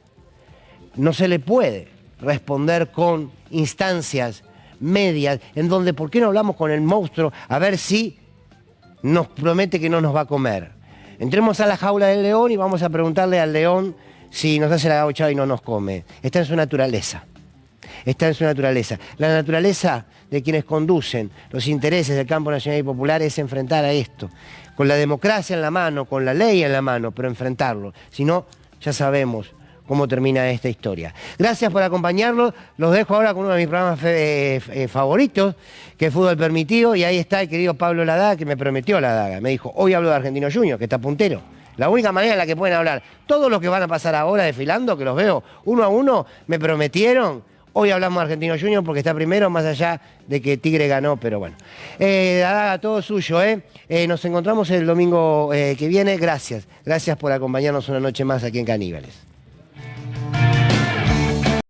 no se le puede responder con instancias medias en donde, ¿por qué no hablamos con el monstruo a ver si nos promete que no nos va a comer? Entremos a la jaula del león y vamos a preguntarle al león si nos hace la gauchada y no nos come. Está en su naturaleza. Está en su naturaleza. La naturaleza de quienes conducen los intereses del campo nacional y popular es enfrentar a esto, con la democracia en la mano, con la ley en la mano, pero enfrentarlo. Si no, ya sabemos cómo termina esta historia. Gracias por acompañarnos. Los dejo ahora con uno de mis programas favoritos, que es Fútbol Permitido, y ahí está el querido Pablo Ladaga, que me prometió la daga. Me dijo, hoy hablo de Argentino Juniors, que está puntero. La única manera en la que pueden hablar. Todos los que van a pasar ahora desfilando, que los veo uno a uno, me prometieron. Hoy hablamos de Argentino Juniors porque está primero, más allá de que Tigre ganó, pero bueno. Ladaga, todo suyo, nos encontramos el domingo que viene. Gracias. Gracias por acompañarnos una noche más aquí en Caníbales.